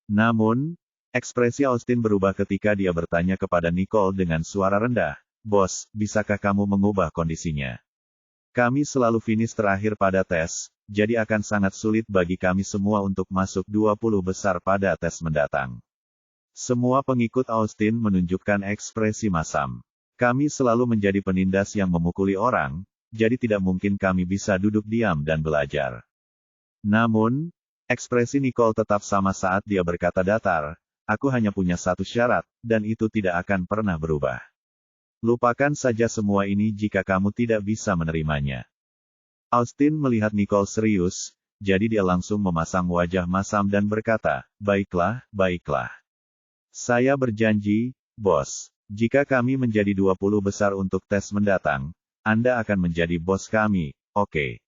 Speaker 1: Namun, ekspresi Austin berubah ketika dia bertanya kepada Nicole dengan suara rendah, Bos, bisakah kamu mengubah kondisinya? Kami selalu finish terakhir pada tes, jadi akan sangat sulit bagi kami semua untuk masuk 20 besar pada tes mendatang. Semua pengikut Austin menunjukkan ekspresi masam. Kami selalu menjadi penindas yang memukuli orang, jadi tidak mungkin kami bisa duduk diam dan belajar. Namun, ekspresi Nicole tetap sama saat dia berkata datar, aku hanya punya satu syarat, dan itu tidak akan pernah berubah. Lupakan saja semua ini jika kamu tidak bisa menerimanya. Austin melihat Nicole serius, jadi dia langsung memasang wajah masam dan berkata, baiklah, baiklah. Saya berjanji, Bos. Jika kami menjadi 20 besar untuk tes mendatang, Anda akan menjadi bos kami, oke?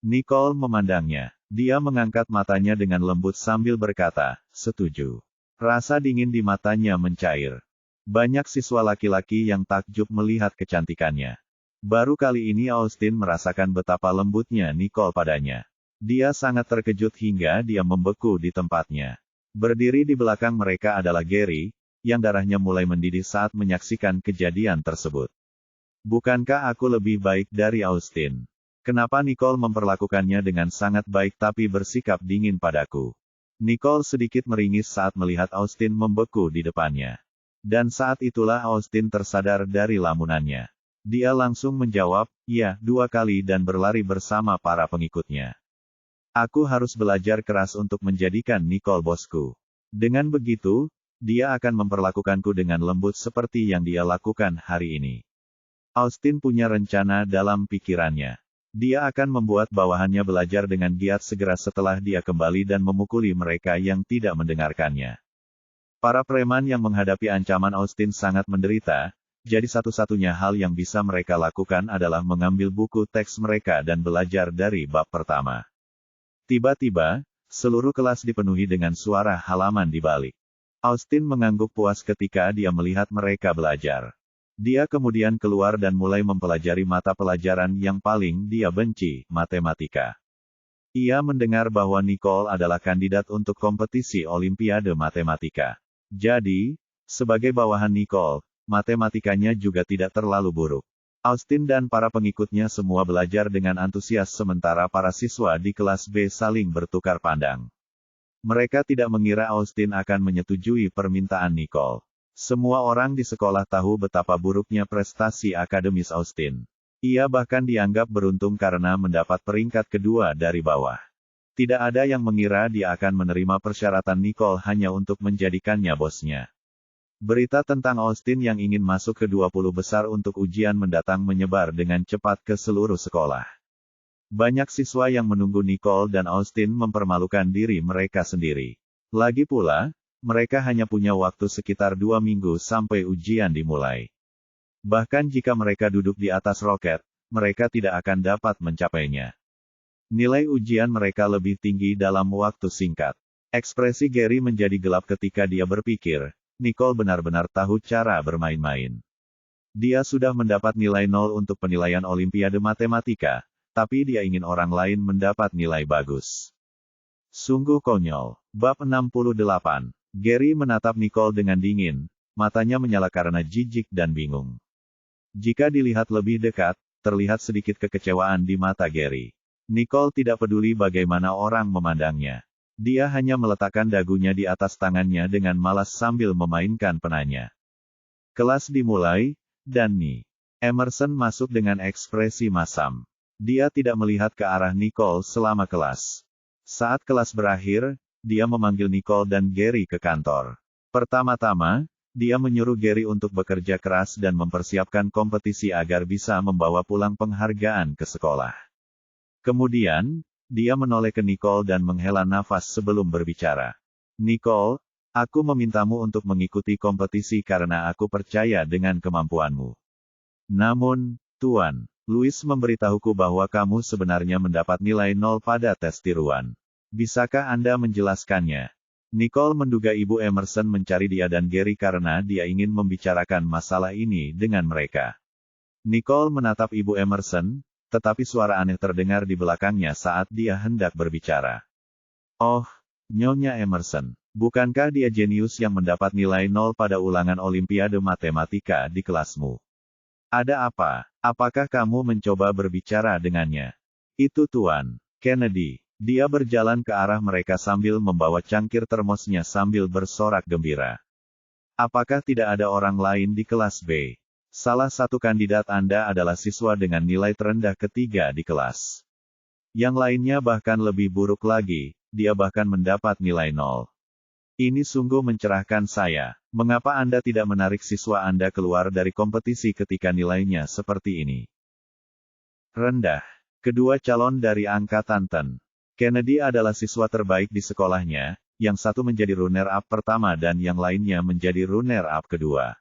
Speaker 1: Nicole memandangnya. Dia mengangkat matanya dengan lembut sambil berkata, setuju. Rasa dingin di matanya mencair. Banyak siswa laki-laki yang takjub melihat kecantikannya. Baru kali ini Austin merasakan betapa lembutnya Nicole padanya. Dia sangat terkejut hingga dia membeku di tempatnya. Berdiri di belakang mereka adalah Gary, yang darahnya mulai mendidih saat menyaksikan kejadian tersebut. Bukankah aku lebih baik dari Austin? Kenapa Nicole memperlakukannya dengan sangat baik tapi bersikap dingin padaku? Nicole sedikit meringis saat melihat Austin membeku di depannya. Dan saat itulah Austin tersadar dari lamunannya. Dia langsung menjawab, "Ya, 2 kali," dan berlari bersama para pengikutnya. Aku harus belajar keras untuk menjadikan Nicole bosku. Dengan begitu, dia akan memperlakukanku dengan lembut seperti yang dia lakukan hari ini. Austin punya rencana dalam pikirannya. Dia akan membuat bawahannya belajar dengan giat segera setelah dia kembali dan memukuli mereka yang tidak mendengarkannya. Para preman yang menghadapi ancaman Austin sangat menderita, jadi satu-satunya hal yang bisa mereka lakukan adalah mengambil buku teks mereka dan belajar dari bab pertama. Tiba-tiba, seluruh kelas dipenuhi dengan suara halaman di balik. Austin mengangguk puas ketika dia melihat mereka belajar. Dia kemudian keluar dan mulai mempelajari mata pelajaran yang paling dia benci, matematika. Ia mendengar bahwa Nicole adalah kandidat untuk kompetisi Olimpiade Matematika. Jadi, sebagai bawahan Nicole, matematikanya juga tidak terlalu buruk. Austin dan para pengikutnya semua belajar dengan antusias sementara para siswa di kelas B saling bertukar pandang. Mereka tidak mengira Austin akan menyetujui permintaan Nicole. Semua orang di sekolah tahu betapa buruknya prestasi akademis Austin. Ia bahkan dianggap beruntung karena mendapat peringkat kedua dari bawah. Tidak ada yang mengira dia akan menerima persyaratan Nicole hanya untuk menjadikannya bosnya. Berita tentang Austin yang ingin masuk ke 20 besar untuk ujian mendatang menyebar dengan cepat ke seluruh sekolah. Banyak siswa yang menunggu Nicole dan Austin mempermalukan diri mereka sendiri. Lagi pula, mereka hanya punya waktu sekitar 2 minggu sampai ujian dimulai. Bahkan jika mereka duduk di atas roket, mereka tidak akan dapat mencapainya. Nilai ujian mereka lebih tinggi dalam waktu singkat. Ekspresi Gary menjadi gelap ketika dia berpikir, Nicole benar-benar tahu cara bermain-main. Dia sudah mendapat nilai 0 untuk penilaian Olimpiade Matematika, tapi dia ingin orang lain mendapat nilai bagus. Sungguh konyol. Bab 68. Gary menatap Nicole dengan dingin, matanya menyala karena jijik dan bingung. Jika dilihat lebih dekat, terlihat sedikit kekecewaan di mata Gary. Nicole tidak peduli bagaimana orang memandangnya. Dia hanya meletakkan dagunya di atas tangannya dengan malas sambil memainkan penanya. Kelas dimulai, dan Emerson masuk dengan ekspresi masam. Dia tidak melihat ke arah Nicole selama kelas. Saat kelas berakhir, dia memanggil Nicole dan Gary ke kantor. Pertama-tama, dia menyuruh Gary untuk bekerja keras dan mempersiapkan kompetisi agar bisa membawa pulang penghargaan ke sekolah. Kemudian, dia menoleh ke Nicole dan menghela nafas sebelum berbicara. Nicole, aku memintamu untuk mengikuti kompetisi karena aku percaya dengan kemampuanmu. Namun, Tuan, Louis memberitahuku bahwa kamu sebenarnya mendapat nilai 0 pada tes tiruan. Bisakah Anda menjelaskannya? Nicole menduga Ibu Emerson mencari dia dan Gary karena dia ingin membicarakan masalah ini dengan mereka. Nicole menatap Ibu Emerson, tetapi suara aneh terdengar di belakangnya saat dia hendak berbicara. Oh, Nyonya Emerson, bukankah dia jenius yang mendapat nilai 0 pada ulangan Olimpiade Matematika di kelasmu? Ada apa? Apakah kamu mencoba berbicara dengannya? Itu Tuan Kennedy. Dia berjalan ke arah mereka sambil membawa cangkir termosnya sambil bersorak gembira. Apakah tidak ada orang lain di kelas B? Salah satu kandidat Anda adalah siswa dengan nilai terendah ketiga di kelas. Yang lainnya bahkan lebih buruk lagi, dia bahkan mendapat nilai 0. Ini sungguh mencerahkan saya. Mengapa Anda tidak menarik siswa Anda keluar dari kompetisi ketika nilainya seperti ini? Rendah. Kedua calon dari angkatan Ten. Kennedy adalah siswa terbaik di sekolahnya, yang satu menjadi runner-up pertama dan yang lainnya menjadi runner-up kedua.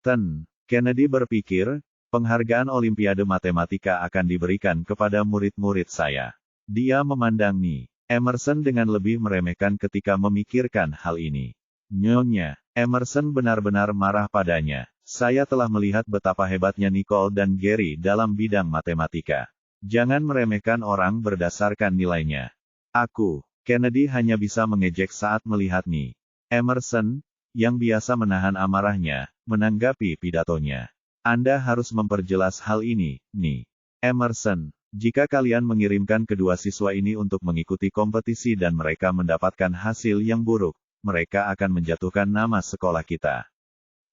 Speaker 1: Ten. Kennedy berpikir, penghargaan Olimpiade Matematika akan diberikan kepada murid-murid saya. Dia memandang Emerson dengan lebih meremehkan ketika memikirkan hal ini. Nyonya Emerson benar-benar marah padanya. Saya telah melihat betapa hebatnya Nicole dan Gary dalam bidang matematika. Jangan meremehkan orang berdasarkan nilainya. Aku, Kennedy hanya bisa mengejek saat melihat Ni. Emerson, yang biasa menahan amarahnya, menanggapi pidatonya. Anda harus memperjelas hal ini, Ni. Emerson, jika kalian mengirimkan kedua siswa ini untuk mengikuti kompetisi dan mereka mendapatkan hasil yang buruk, mereka akan menjatuhkan nama sekolah kita.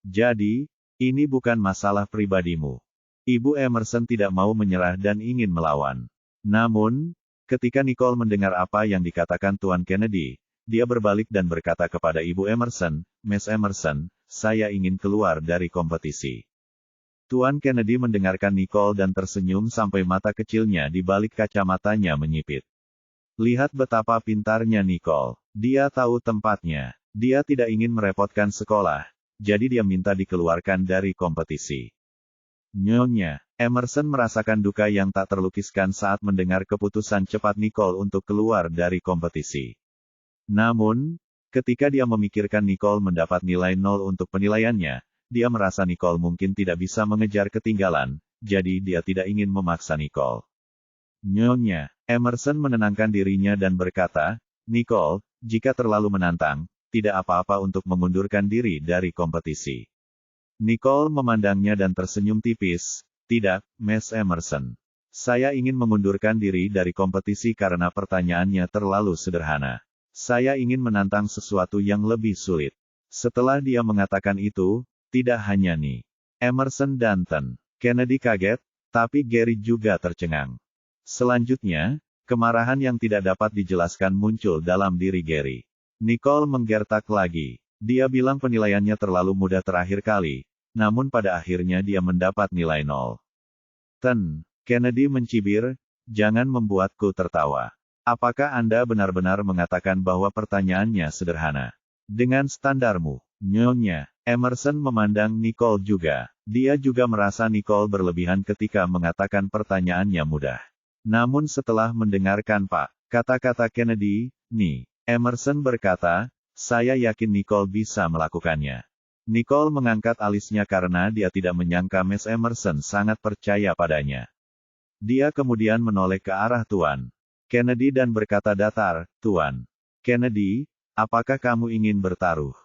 Speaker 1: Jadi, ini bukan masalah pribadimu. Ibu Emerson tidak mau menyerah dan ingin melawan. Namun, ketika Nicole mendengar apa yang dikatakan Tuan Kennedy, dia berbalik dan berkata kepada Ibu Emerson, "Miss Emerson, saya ingin keluar dari kompetisi." Tuan Kennedy mendengarkan Nicole dan tersenyum sampai mata kecilnya di balik kacamatanya menyipit. Lihat betapa pintarnya Nicole. Dia tahu tempatnya. Dia tidak ingin merepotkan sekolah, jadi dia minta dikeluarkan dari kompetisi. Nyonya, Emerson merasakan duka yang tak terlukiskan saat mendengar keputusan cepat Nicole untuk keluar dari kompetisi. Namun, ketika dia memikirkan Nicole mendapat nilai 0 untuk penilaiannya, dia merasa Nicole mungkin tidak bisa mengejar ketinggalan, jadi dia tidak ingin memaksa Nicole. Nyonya, Emerson menenangkan dirinya dan berkata, "Nicole, jika terlalu menantang, tidak apa-apa untuk mengundurkan diri dari kompetisi." Nicole memandangnya dan tersenyum tipis. "Tidak, Miss Emerson. Saya ingin mengundurkan diri dari kompetisi karena pertanyaannya terlalu sederhana. Saya ingin menantang sesuatu yang lebih sulit." Setelah dia mengatakan itu, tidak hanya Ni. Emerson dan Kennedy kaget, tapi Gary juga tercengang. Selanjutnya, kemarahan yang tidak dapat dijelaskan muncul dalam diri Gary. Nicole menggertak lagi. Dia bilang penilaiannya terlalu mudah terakhir kali, namun pada akhirnya dia mendapat nilai 0. Kennedy mencibir, "Jangan membuatku tertawa. Apakah Anda benar-benar mengatakan bahwa pertanyaannya sederhana? Dengan standarmu?" Nyonya, Emerson memandang Nicole juga. Dia juga merasa Nicole berlebihan ketika mengatakan pertanyaannya mudah. Namun setelah mendengarkan kata-kata Kennedy, Ni, Emerson berkata, "Saya yakin Nicole bisa melakukannya." Nicole mengangkat alisnya karena dia tidak menyangka Miss Emerson sangat percaya padanya. Dia kemudian menoleh ke arah Tuan Kennedy dan berkata datar, "Tuan Kennedy, apakah kamu ingin bertaruh?"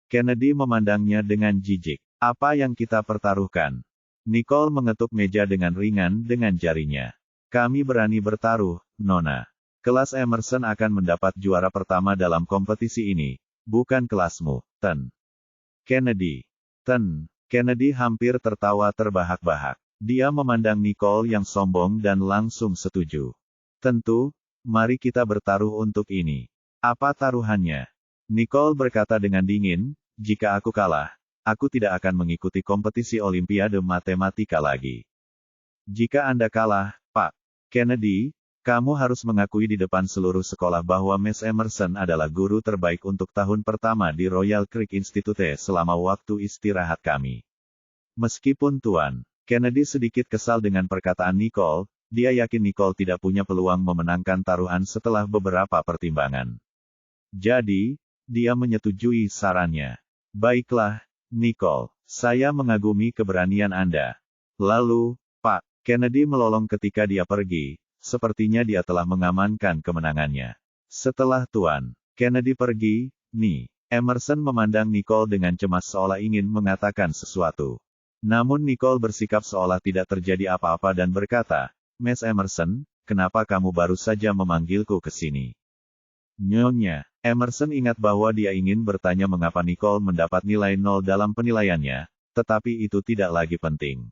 Speaker 1: Kennedy memandangnya dengan jijik. "Apa yang kita pertaruhkan?" Nicole mengetuk meja dengan ringan dengan jarinya. "Kami berani bertaruh, Nona. Kelas Emerson akan mendapat juara pertama dalam kompetisi ini, bukan kelasmu, Kennedy." Kennedy hampir tertawa terbahak-bahak. Dia memandang Nicole yang sombong dan langsung setuju. "Tentu, mari kita bertaruh untuk ini." "Apa taruhannya?" Nicole berkata dengan dingin, "Jika aku kalah, aku tidak akan mengikuti kompetisi Olimpiade Matematika lagi." "Jika Anda kalah, Pak Kennedy, kamu harus mengakui di depan seluruh sekolah bahwa Miss Emerson adalah guru terbaik untuk tahun pertama di Royal Creek Institute selama waktu istirahat kami." Meskipun Tuan Kennedy sedikit kesal dengan perkataan Nicole, dia yakin Nicole tidak punya peluang memenangkan taruhan setelah beberapa pertimbangan. Jadi, dia menyetujui sarannya. "Baiklah, Nicole, saya mengagumi keberanian Anda." Lalu, Pak Kennedy melolong ketika dia pergi. Sepertinya dia telah mengamankan kemenangannya. Setelah Tuan Kennedy pergi, Ni, Emerson memandang Nicole dengan cemas seolah ingin mengatakan sesuatu. Namun Nicole bersikap seolah tidak terjadi apa-apa dan berkata, "Miss Emerson, kenapa kamu baru saja memanggilku ke sini?" Nyonya, Emerson ingat bahwa dia ingin bertanya mengapa Nicole mendapat nilai 0 dalam penilaiannya, tetapi itu tidak lagi penting.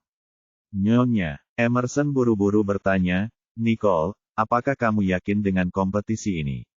Speaker 1: Nyonya, Emerson buru-buru bertanya, "Nicole, apakah kamu yakin dengan kompetisi ini?"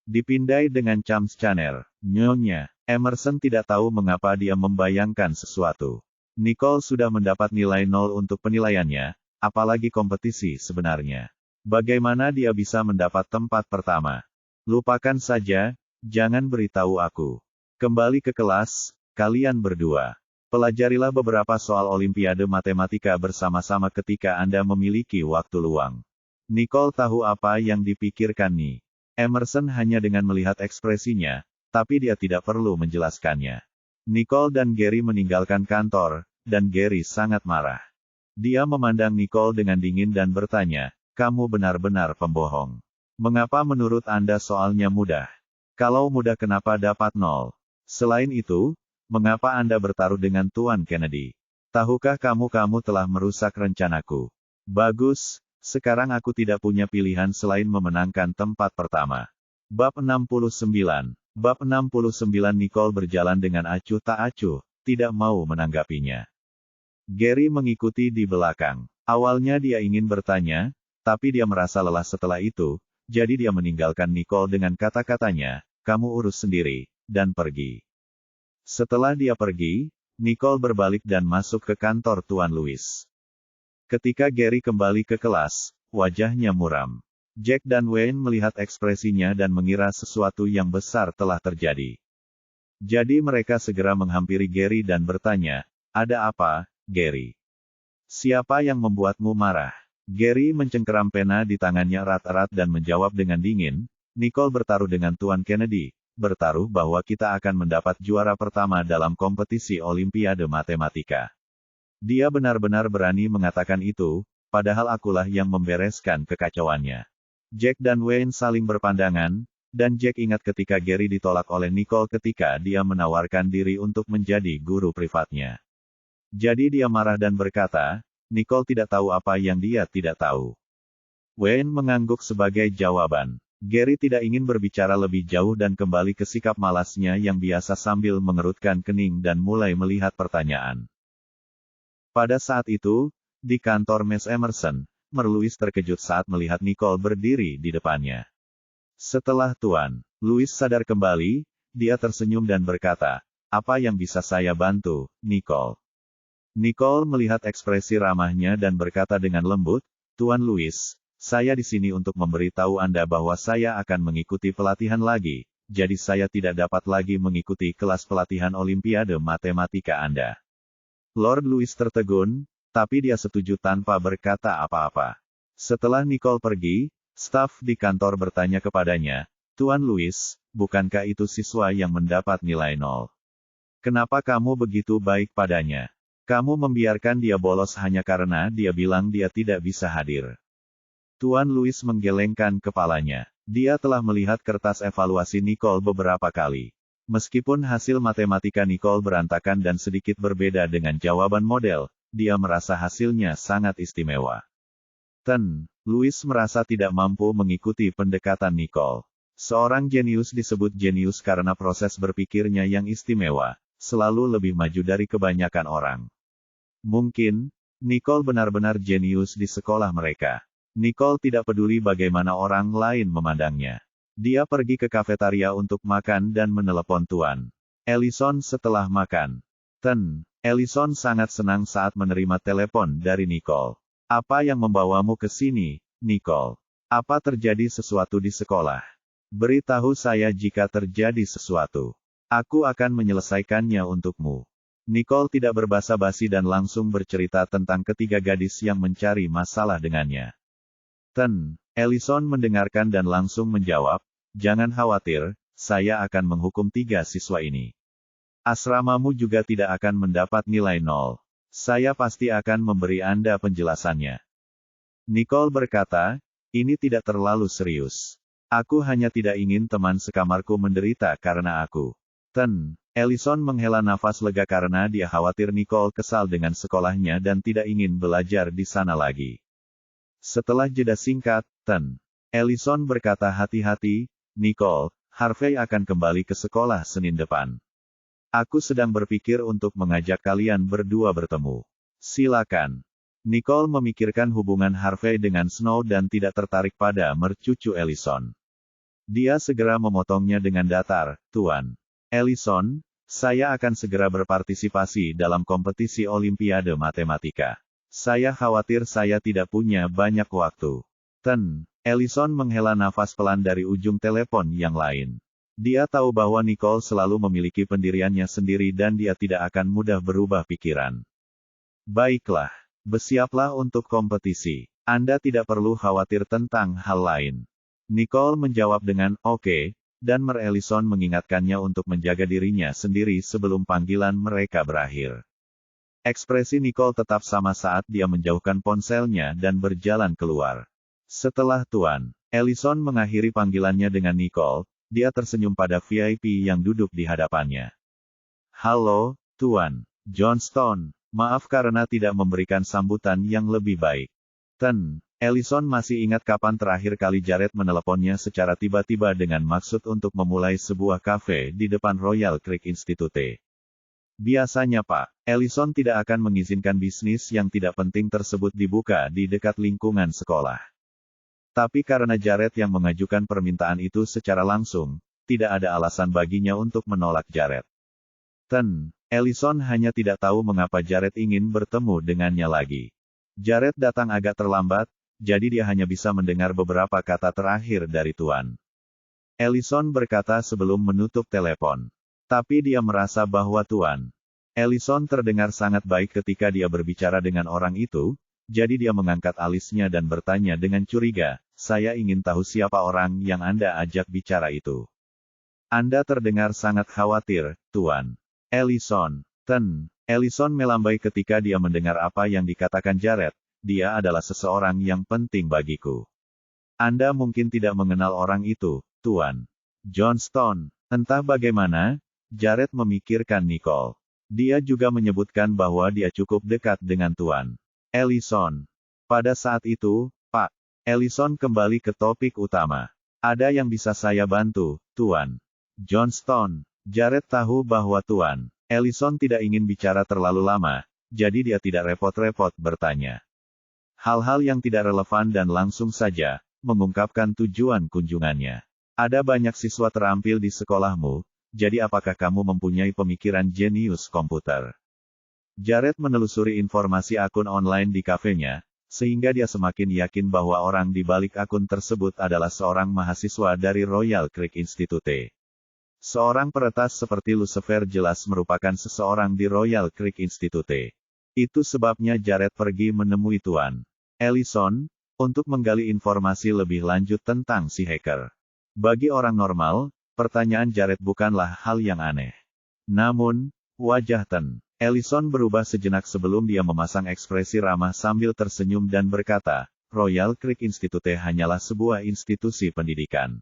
Speaker 1: Dipindai dengan Chams Channer, Nyonya, Emerson tidak tahu mengapa dia membayangkan sesuatu. Nicole sudah mendapat nilai 0 untuk penilaiannya, apalagi kompetisi sebenarnya. Bagaimana dia bisa mendapat tempat pertama? "Lupakan saja, jangan beritahu aku. Kembali ke kelas, kalian berdua. Pelajarilah beberapa soal Olimpiade Matematika bersama-sama ketika Anda memiliki waktu luang." Nicole tahu apa yang dipikirkan Ni. Emerson hanya dengan melihat ekspresinya, tapi dia tidak perlu menjelaskannya. Nicole dan Gary meninggalkan kantor, dan Gary sangat marah. Dia memandang Nicole dengan dingin dan bertanya, kamu benar-benar pembohong. Mengapa menurut Anda soalnya mudah? Kalau mudah kenapa dapat 0? Selain itu, mengapa Anda bertaruh dengan Tuan Kennedy? Tahukah kamu telah merusak rencanaku? Bagus, sekarang aku tidak punya pilihan selain memenangkan tempat pertama. Bab 69. Bab 69 Nicole berjalan dengan acuh tak acuh, tidak mau menanggapinya. Gary mengikuti di belakang. Awalnya dia ingin bertanya, tapi dia merasa lelah setelah itu, jadi dia meninggalkan Nicole dengan kata-katanya, kamu urus sendiri, dan pergi. Setelah dia pergi, Nicole berbalik dan masuk ke kantor Tuan Louis. Ketika Gary kembali ke kelas, wajahnya muram. Jack dan Wayne melihat ekspresinya dan mengira sesuatu yang besar telah terjadi. Jadi mereka segera menghampiri Gary dan bertanya, ada apa, Gary? Siapa yang membuatmu marah? Gary mencengkeram pena di tangannya erat-erat dan menjawab dengan dingin, Nicole bertaruh dengan Tuan Kennedy, bertaruh bahwa kita akan mendapat juara pertama dalam kompetisi Olimpiade Matematika. Dia benar-benar berani mengatakan itu, padahal akulah yang membereskan kekacauannya. Jack dan Wayne saling berpandangan, dan Jack ingat ketika Gary ditolak oleh Nicole ketika dia menawarkan diri untuk menjadi guru privatnya. Jadi dia marah dan berkata, Nicole tidak tahu apa yang dia tidak tahu. Wayne mengangguk sebagai jawaban. Gary tidak ingin berbicara lebih jauh dan kembali ke sikap malasnya yang biasa sambil mengerutkan kening dan mulai melihat pertanyaan. Pada saat itu, di kantor Miss Emerson, Louis terkejut saat melihat Nicole berdiri di depannya. Setelah Tuan Louis sadar kembali, dia tersenyum dan berkata, apa yang bisa saya bantu, Nicole? Nicole melihat ekspresi ramahnya dan berkata dengan lembut, Tuan Louis, saya di sini untuk memberitahu Anda bahwa saya akan mengikuti pelatihan lagi, jadi saya tidak dapat lagi mengikuti kelas pelatihan Olimpiade Matematika Anda. Lord Louis tertegun, tapi dia setuju tanpa berkata apa-apa. Setelah Nicole pergi, staf di kantor bertanya kepadanya, Tuan Louis, bukankah itu siswa yang mendapat nilai 0? Kenapa kamu begitu baik padanya? Kamu membiarkan dia bolos hanya karena dia bilang dia tidak bisa hadir. Tuan Louis menggelengkan kepalanya. Dia telah melihat kertas evaluasi Nicole beberapa kali. Meskipun hasil matematika Nicole berantakan dan sedikit berbeda dengan jawaban model, dia merasa hasilnya sangat istimewa. Louis merasa tidak mampu mengikuti pendekatan Nicole. Seorang jenius disebut jenius karena proses berpikirnya yang istimewa, selalu lebih maju dari kebanyakan orang. Mungkin, Nicole benar-benar jenius di sekolah mereka. Nicole tidak peduli bagaimana orang lain memandangnya. Dia pergi ke kafetaria untuk makan dan menelepon Tuan Ellison setelah makan. Ellison sangat senang saat menerima telepon dari Nicole. Apa yang membawamu ke sini, Nicole? Apa terjadi sesuatu di sekolah? Beritahu saya jika terjadi sesuatu. Aku akan menyelesaikannya untukmu. Nicole tidak berbasa-basi dan langsung bercerita tentang ketiga gadis yang mencari masalah dengannya. Ellison mendengarkan dan langsung menjawab, jangan khawatir, saya akan menghukum 3 siswa ini. Asramamu juga tidak akan mendapat nilai 0. Saya pasti akan memberi Anda penjelasannya. Nicole berkata, ini tidak terlalu serius. Aku hanya tidak ingin teman sekamarku menderita karena aku. Ellison menghela nafas lega karena dia khawatir Nicole kesal dengan sekolahnya dan tidak ingin belajar di sana lagi. Setelah jeda singkat, Ellison berkata hati-hati, Nicole, Harvey akan kembali ke sekolah Senin depan. Aku sedang berpikir untuk mengajak kalian berdua bertemu. Silakan. Nicole memikirkan hubungan Harvey dengan Snow dan tidak tertarik pada mercucu Ellison. Dia segera memotongnya dengan datar, Tuan Ellison, saya akan segera berpartisipasi dalam kompetisi Olimpiade Matematika. Saya khawatir saya tidak punya banyak waktu. Ellison menghela nafas pelan dari ujung telepon yang lain. Dia tahu bahwa Nicole selalu memiliki pendiriannya sendiri dan dia tidak akan mudah berubah pikiran. Baiklah, bersiaplah untuk kompetisi. Anda tidak perlu khawatir tentang hal lain. Nicole menjawab dengan, oke, dan Ellison mengingatkannya untuk menjaga dirinya sendiri sebelum panggilan mereka berakhir. Ekspresi Nicole tetap sama saat dia menjauhkan ponselnya dan berjalan keluar. Setelah Tuan Ellison mengakhiri panggilannya dengan Nicole, dia tersenyum pada VIP yang duduk di hadapannya. Halo, Tuan Johnston. Maaf karena tidak memberikan sambutan yang lebih baik. Ellison masih ingat kapan terakhir kali Jared meneleponnya secara tiba-tiba dengan maksud untuk memulai sebuah kafe di depan Royal Creek Institute. Biasanya Pak, Ellison tidak akan mengizinkan bisnis yang tidak penting tersebut dibuka di dekat lingkungan sekolah. Tapi karena Jared yang mengajukan permintaan itu secara langsung, tidak ada alasan baginya untuk menolak Jared. Ellison hanya tidak tahu mengapa Jared ingin bertemu dengannya lagi. Jared datang agak terlambat, jadi dia hanya bisa mendengar beberapa kata terakhir dari Tuan Ellison berkata sebelum menutup telepon. Tapi dia merasa bahwa Tuan Ellison terdengar sangat baik ketika dia berbicara dengan orang itu, jadi dia mengangkat alisnya dan bertanya dengan curiga, "Saya ingin tahu siapa orang yang Anda ajak bicara itu." "Anda terdengar sangat khawatir, Tuan Ellison." Ellison melambai ketika dia mendengar apa yang dikatakan Jared. "Dia adalah seseorang yang penting bagiku." "Anda mungkin tidak mengenal orang itu, Tuan Johnston." Entah bagaimana, Jared memikirkan Nicole. Dia juga menyebutkan bahwa dia cukup dekat dengan Tuan Ellison. Pada saat itu, Pak Ellison kembali ke topik utama. "Ada yang bisa saya bantu, Tuan Johnston?" Jared tahu bahwa Tuan Ellison tidak ingin bicara terlalu lama, jadi dia tidak repot-repot bertanya hal-hal yang tidak relevan dan langsung saja mengungkapkan tujuan kunjungannya. "Ada banyak siswa terampil di sekolahmu, jadi apakah kamu mempunyai pemikiran jenius komputer?" Jared menelusuri informasi akun online di kafenya, sehingga dia semakin yakin bahwa orang di balik akun tersebut adalah seorang mahasiswa dari Royal Creek Institute. Seorang peretas seperti Lucifer jelas merupakan seseorang di Royal Creek Institute. Itu sebabnya Jared pergi menemui Tuan Ellison, untuk menggali informasi lebih lanjut tentang si hacker. Bagi orang normal, pertanyaan Jared bukanlah hal yang aneh. Namun, wajah Ellison berubah sejenak sebelum dia memasang ekspresi ramah sambil tersenyum dan berkata, "Royal Creek Institute hanyalah sebuah institusi pendidikan.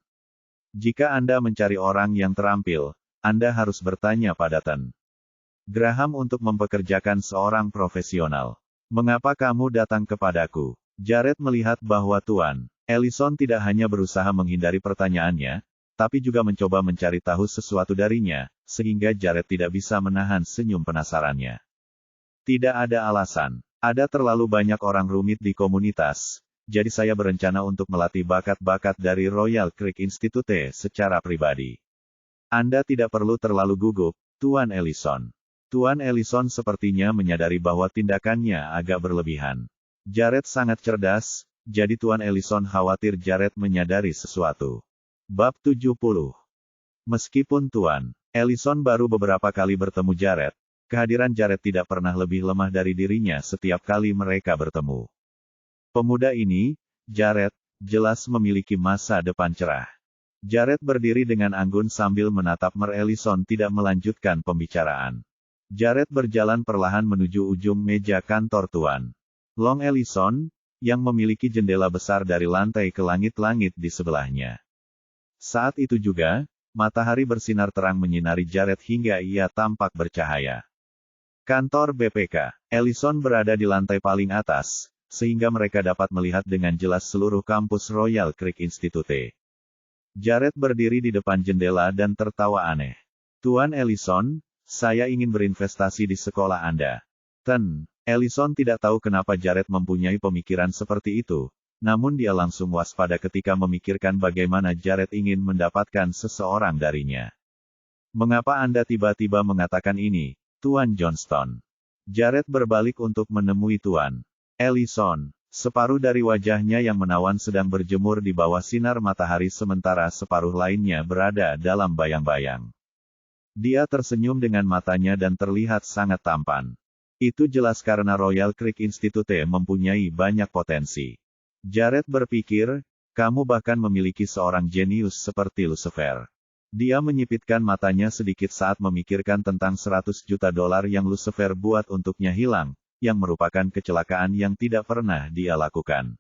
Speaker 1: Jika Anda mencari orang yang terampil, Anda harus bertanya pada Graham untuk mempekerjakan seorang profesional. Mengapa kamu datang kepadaku?" Jared melihat bahwa Tuan Ellison tidak hanya berusaha menghindari pertanyaannya, tapi juga mencoba mencari tahu sesuatu darinya, sehingga Jared tidak bisa menahan senyum penasarannya. "Tidak ada alasan. Ada terlalu banyak orang rumit di komunitas. Jadi saya berencana untuk melatih bakat-bakat dari Royal Creek Institute secara pribadi. Anda tidak perlu terlalu gugup, Tuan Ellison." Tuan Ellison sepertinya menyadari bahwa tindakannya agak berlebihan. Jared sangat cerdas, jadi Tuan Ellison khawatir Jared menyadari sesuatu. Bab 70. Meskipun Tuan Ellison baru beberapa kali bertemu Jared, kehadiran Jared tidak pernah lebih lemah dari dirinya setiap kali mereka bertemu. Pemuda ini, Jared, jelas memiliki masa depan cerah. Jared berdiri dengan anggun sambil menatap Ellison tidak melanjutkan pembicaraan. Jared berjalan perlahan menuju ujung meja kantor Tuan Long Ellison, yang memiliki jendela besar dari lantai ke langit-langit di sebelahnya. Saat itu juga, matahari bersinar terang menyinari Jared hingga ia tampak bercahaya. Kantor BPK Ellison berada di lantai paling atas, sehingga mereka dapat melihat dengan jelas seluruh kampus Royal Creek Institute. Jared berdiri di depan jendela dan tertawa aneh. "Tuan Ellison, saya ingin berinvestasi di sekolah Anda." Ellison tidak tahu kenapa Jared mempunyai pemikiran seperti itu, namun dia langsung waspada ketika memikirkan bagaimana Jared ingin mendapatkan seseorang darinya. "Mengapa Anda tiba-tiba mengatakan ini, Tuan Johnston?" Jared berbalik untuk menemui Tuan Ellison. Separuh dari wajahnya yang menawan sedang berjemur di bawah sinar matahari sementara separuh lainnya berada dalam bayang-bayang. Dia tersenyum dengan matanya dan terlihat sangat tampan. Itu jelas karena Royal Creek Institute mempunyai banyak potensi. Jared berpikir, kamu bahkan memiliki seorang jenius seperti Lucifer. Dia menyipitkan matanya sedikit saat memikirkan tentang $100 juta yang Lucifer buat untuknya hilang, yang merupakan kecelakaan yang tidak pernah dia lakukan.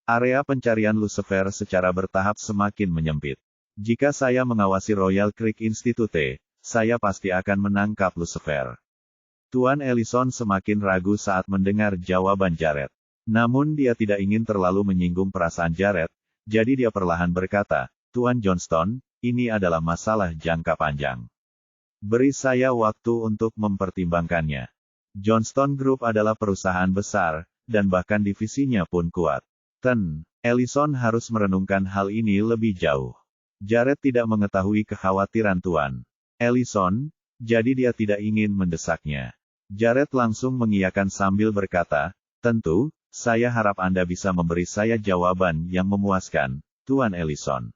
Speaker 1: Area pencarian Lucifer secara bertahap semakin menyempit. Jika saya mengawasi Royal Creek Institute, saya pasti akan menangkap Lucifer. Tuan Ellison semakin ragu saat mendengar jawaban Jared. Namun dia tidak ingin terlalu menyinggung perasaan Jared, jadi dia perlahan berkata, Tuan Johnston, ini adalah masalah jangka panjang. Beri saya waktu untuk mempertimbangkannya. Johnston Group adalah perusahaan besar, dan bahkan divisinya pun kuat. Ellison harus merenungkan hal ini lebih jauh. Jared tidak mengetahui kekhawatiran Tuan Ellison, jadi dia tidak ingin mendesaknya. Jared langsung mengiyakan sambil berkata, tentu, saya harap Anda bisa memberi saya jawaban yang memuaskan, Tuan Ellison.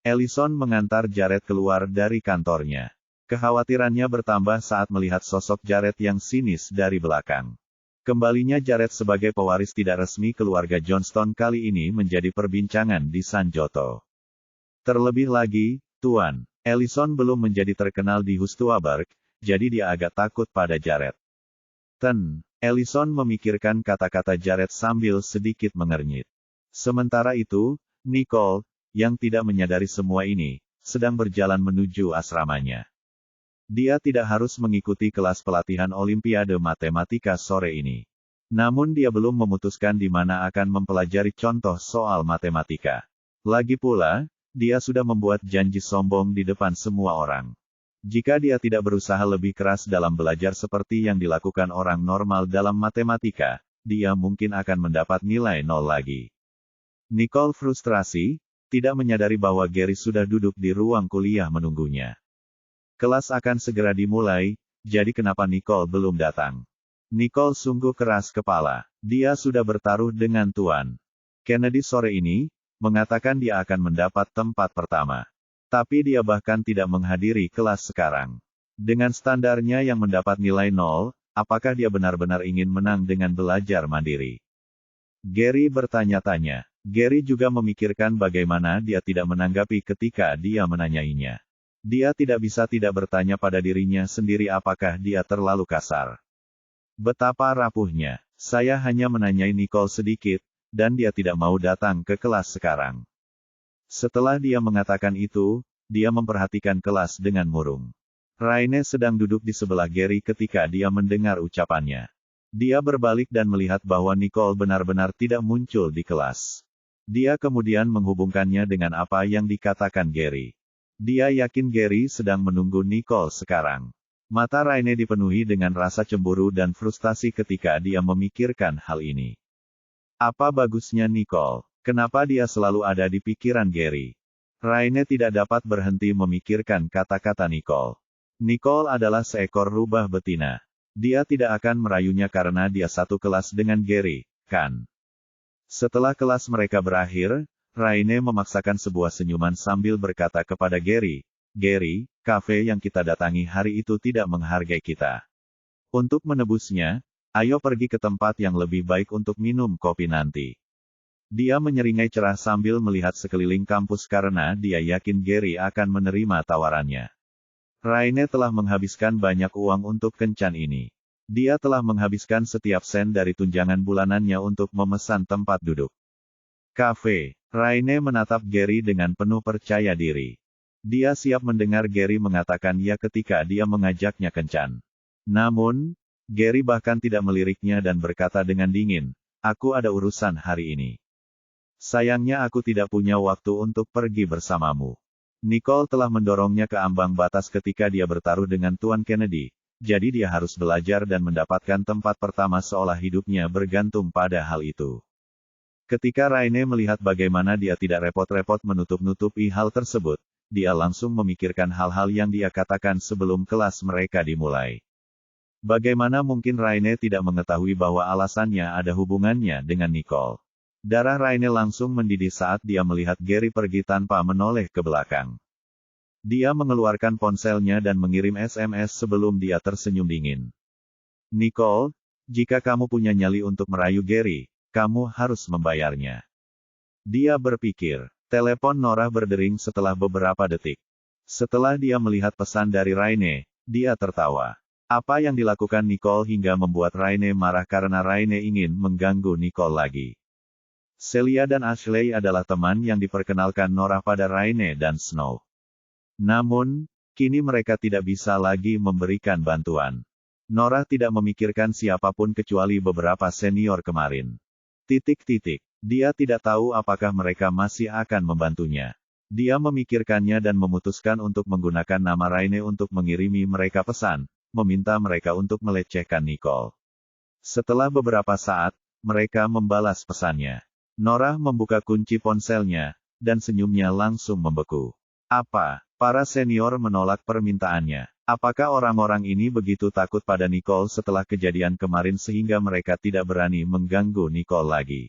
Speaker 1: Ellison mengantar Jared keluar dari kantornya. Kekhawatirannya bertambah saat melihat sosok Jared yang sinis dari belakang. Kembalinya Jared sebagai pewaris tidak resmi keluarga Johnston kali ini menjadi perbincangan di Sanjoto. Terlebih lagi, Tuan Ellison belum menjadi terkenal di Hustuaberg, jadi dia agak takut pada Jared. Ellison memikirkan kata-kata Jared sambil sedikit mengernyit. Sementara itu, Nicole, yang tidak menyadari semua ini, sedang berjalan menuju asramanya. Dia tidak harus mengikuti kelas pelatihan Olimpiade Matematika sore ini. Namun dia belum memutuskan di mana akan mempelajari contoh soal matematika. Lagi pula, dia sudah membuat janji sombong di depan semua orang. Jika dia tidak berusaha lebih keras dalam belajar seperti yang dilakukan orang normal dalam matematika, dia mungkin akan mendapat nilai 0 lagi. Nicole frustrasi, tidak menyadari bahwa Gary sudah duduk di ruang kuliah menunggunya. Kelas akan segera dimulai, jadi kenapa Nicole belum datang? Nicole sungguh keras kepala. Dia sudah bertaruh dengan Tuan Kennedy sore ini, mengatakan dia akan mendapat tempat pertama. Tapi dia bahkan tidak menghadiri kelas sekarang. Dengan standarnya yang mendapat nilai 0, apakah dia benar-benar ingin menang dengan belajar mandiri? Gary bertanya-tanya. Gary juga memikirkan bagaimana dia tidak menanggapi ketika dia menanyainya. Dia tidak bisa tidak bertanya pada dirinya sendiri apakah dia terlalu kasar. Betapa rapuhnya. Saya hanya menanyai Nicole sedikit, dan dia tidak mau datang ke kelas sekarang. Setelah dia mengatakan itu, dia memperhatikan kelas dengan murung. Raine sedang duduk di sebelah Gary ketika dia mendengar ucapannya. Dia berbalik dan melihat bahwa Nicole benar-benar tidak muncul di kelas. Dia kemudian menghubungkannya dengan apa yang dikatakan Gary. Dia yakin Gary sedang menunggu Nicole sekarang. Mata Raine dipenuhi dengan rasa cemburu dan frustasi ketika dia memikirkan hal ini. Apa bagusnya Nicole? Kenapa dia selalu ada di pikiran Gary? Raine tidak dapat berhenti memikirkan kata-kata Nicole. Nicole adalah seekor rubah betina. Dia tidak akan merayunya karena dia satu kelas dengan Gary, kan? Setelah kelas mereka berakhir, Raine memaksakan sebuah senyuman sambil berkata kepada Gary, Gary, kafe yang kita datangi hari itu tidak menghargai kita. Untuk menebusnya, ayo pergi ke tempat yang lebih baik untuk minum kopi nanti. Dia menyeringai cerah sambil melihat sekeliling kampus karena dia yakin Gary akan menerima tawarannya. Raine telah menghabiskan banyak uang untuk kencan ini. Dia telah menghabiskan setiap sen dari tunjangan bulanannya untuk memesan tempat duduk. Kafe. Raine menatap Gary dengan penuh percaya diri. Dia siap mendengar Gary mengatakan ya ketika dia mengajaknya kencan. Namun, Gary bahkan tidak meliriknya dan berkata dengan dingin, aku ada urusan hari ini. Sayangnya aku tidak punya waktu untuk pergi bersamamu. Nicole telah mendorongnya ke ambang batas ketika dia bertaruh dengan Tuan Kennedy. Jadi dia harus belajar dan mendapatkan tempat pertama seolah hidupnya bergantung pada hal itu. Ketika Raine melihat bagaimana dia tidak repot-repot menutup-nutupi hal tersebut, dia langsung memikirkan hal-hal yang dia katakan sebelum kelas mereka dimulai. Bagaimana mungkin Raine tidak mengetahui bahwa alasannya ada hubungannya dengan Nicole? Darah Raine langsung mendidih saat dia melihat Gary pergi tanpa menoleh ke belakang. Dia mengeluarkan ponselnya dan mengirim SMS sebelum dia tersenyum dingin. Nicole, jika kamu punya nyali untuk merayu Gary, kamu harus membayarnya. Dia berpikir. Telepon Nora berdering setelah beberapa detik. Setelah dia melihat pesan dari Raine, dia tertawa. Apa yang dilakukan Nicole hingga membuat Raine marah karena Raine ingin mengganggu Nicole lagi. Celia dan Ashley adalah teman yang diperkenalkan Nora pada Raine dan Snow. Namun, kini mereka tidak bisa lagi memberikan bantuan. Nora tidak memikirkan siapapun kecuali beberapa senior kemarin. Dia tidak tahu apakah mereka masih akan membantunya. Dia memikirkannya dan memutuskan untuk menggunakan nama Raine untuk mengirimi mereka pesan, meminta mereka untuk melecehkan Nicole. Setelah beberapa saat, mereka membalas pesannya. Nora membuka kunci ponselnya, dan senyumnya langsung membeku. Apa? Para senior menolak permintaannya. Apakah orang-orang ini begitu takut pada Nicole setelah kejadian kemarin sehingga mereka tidak berani mengganggu Nicole lagi?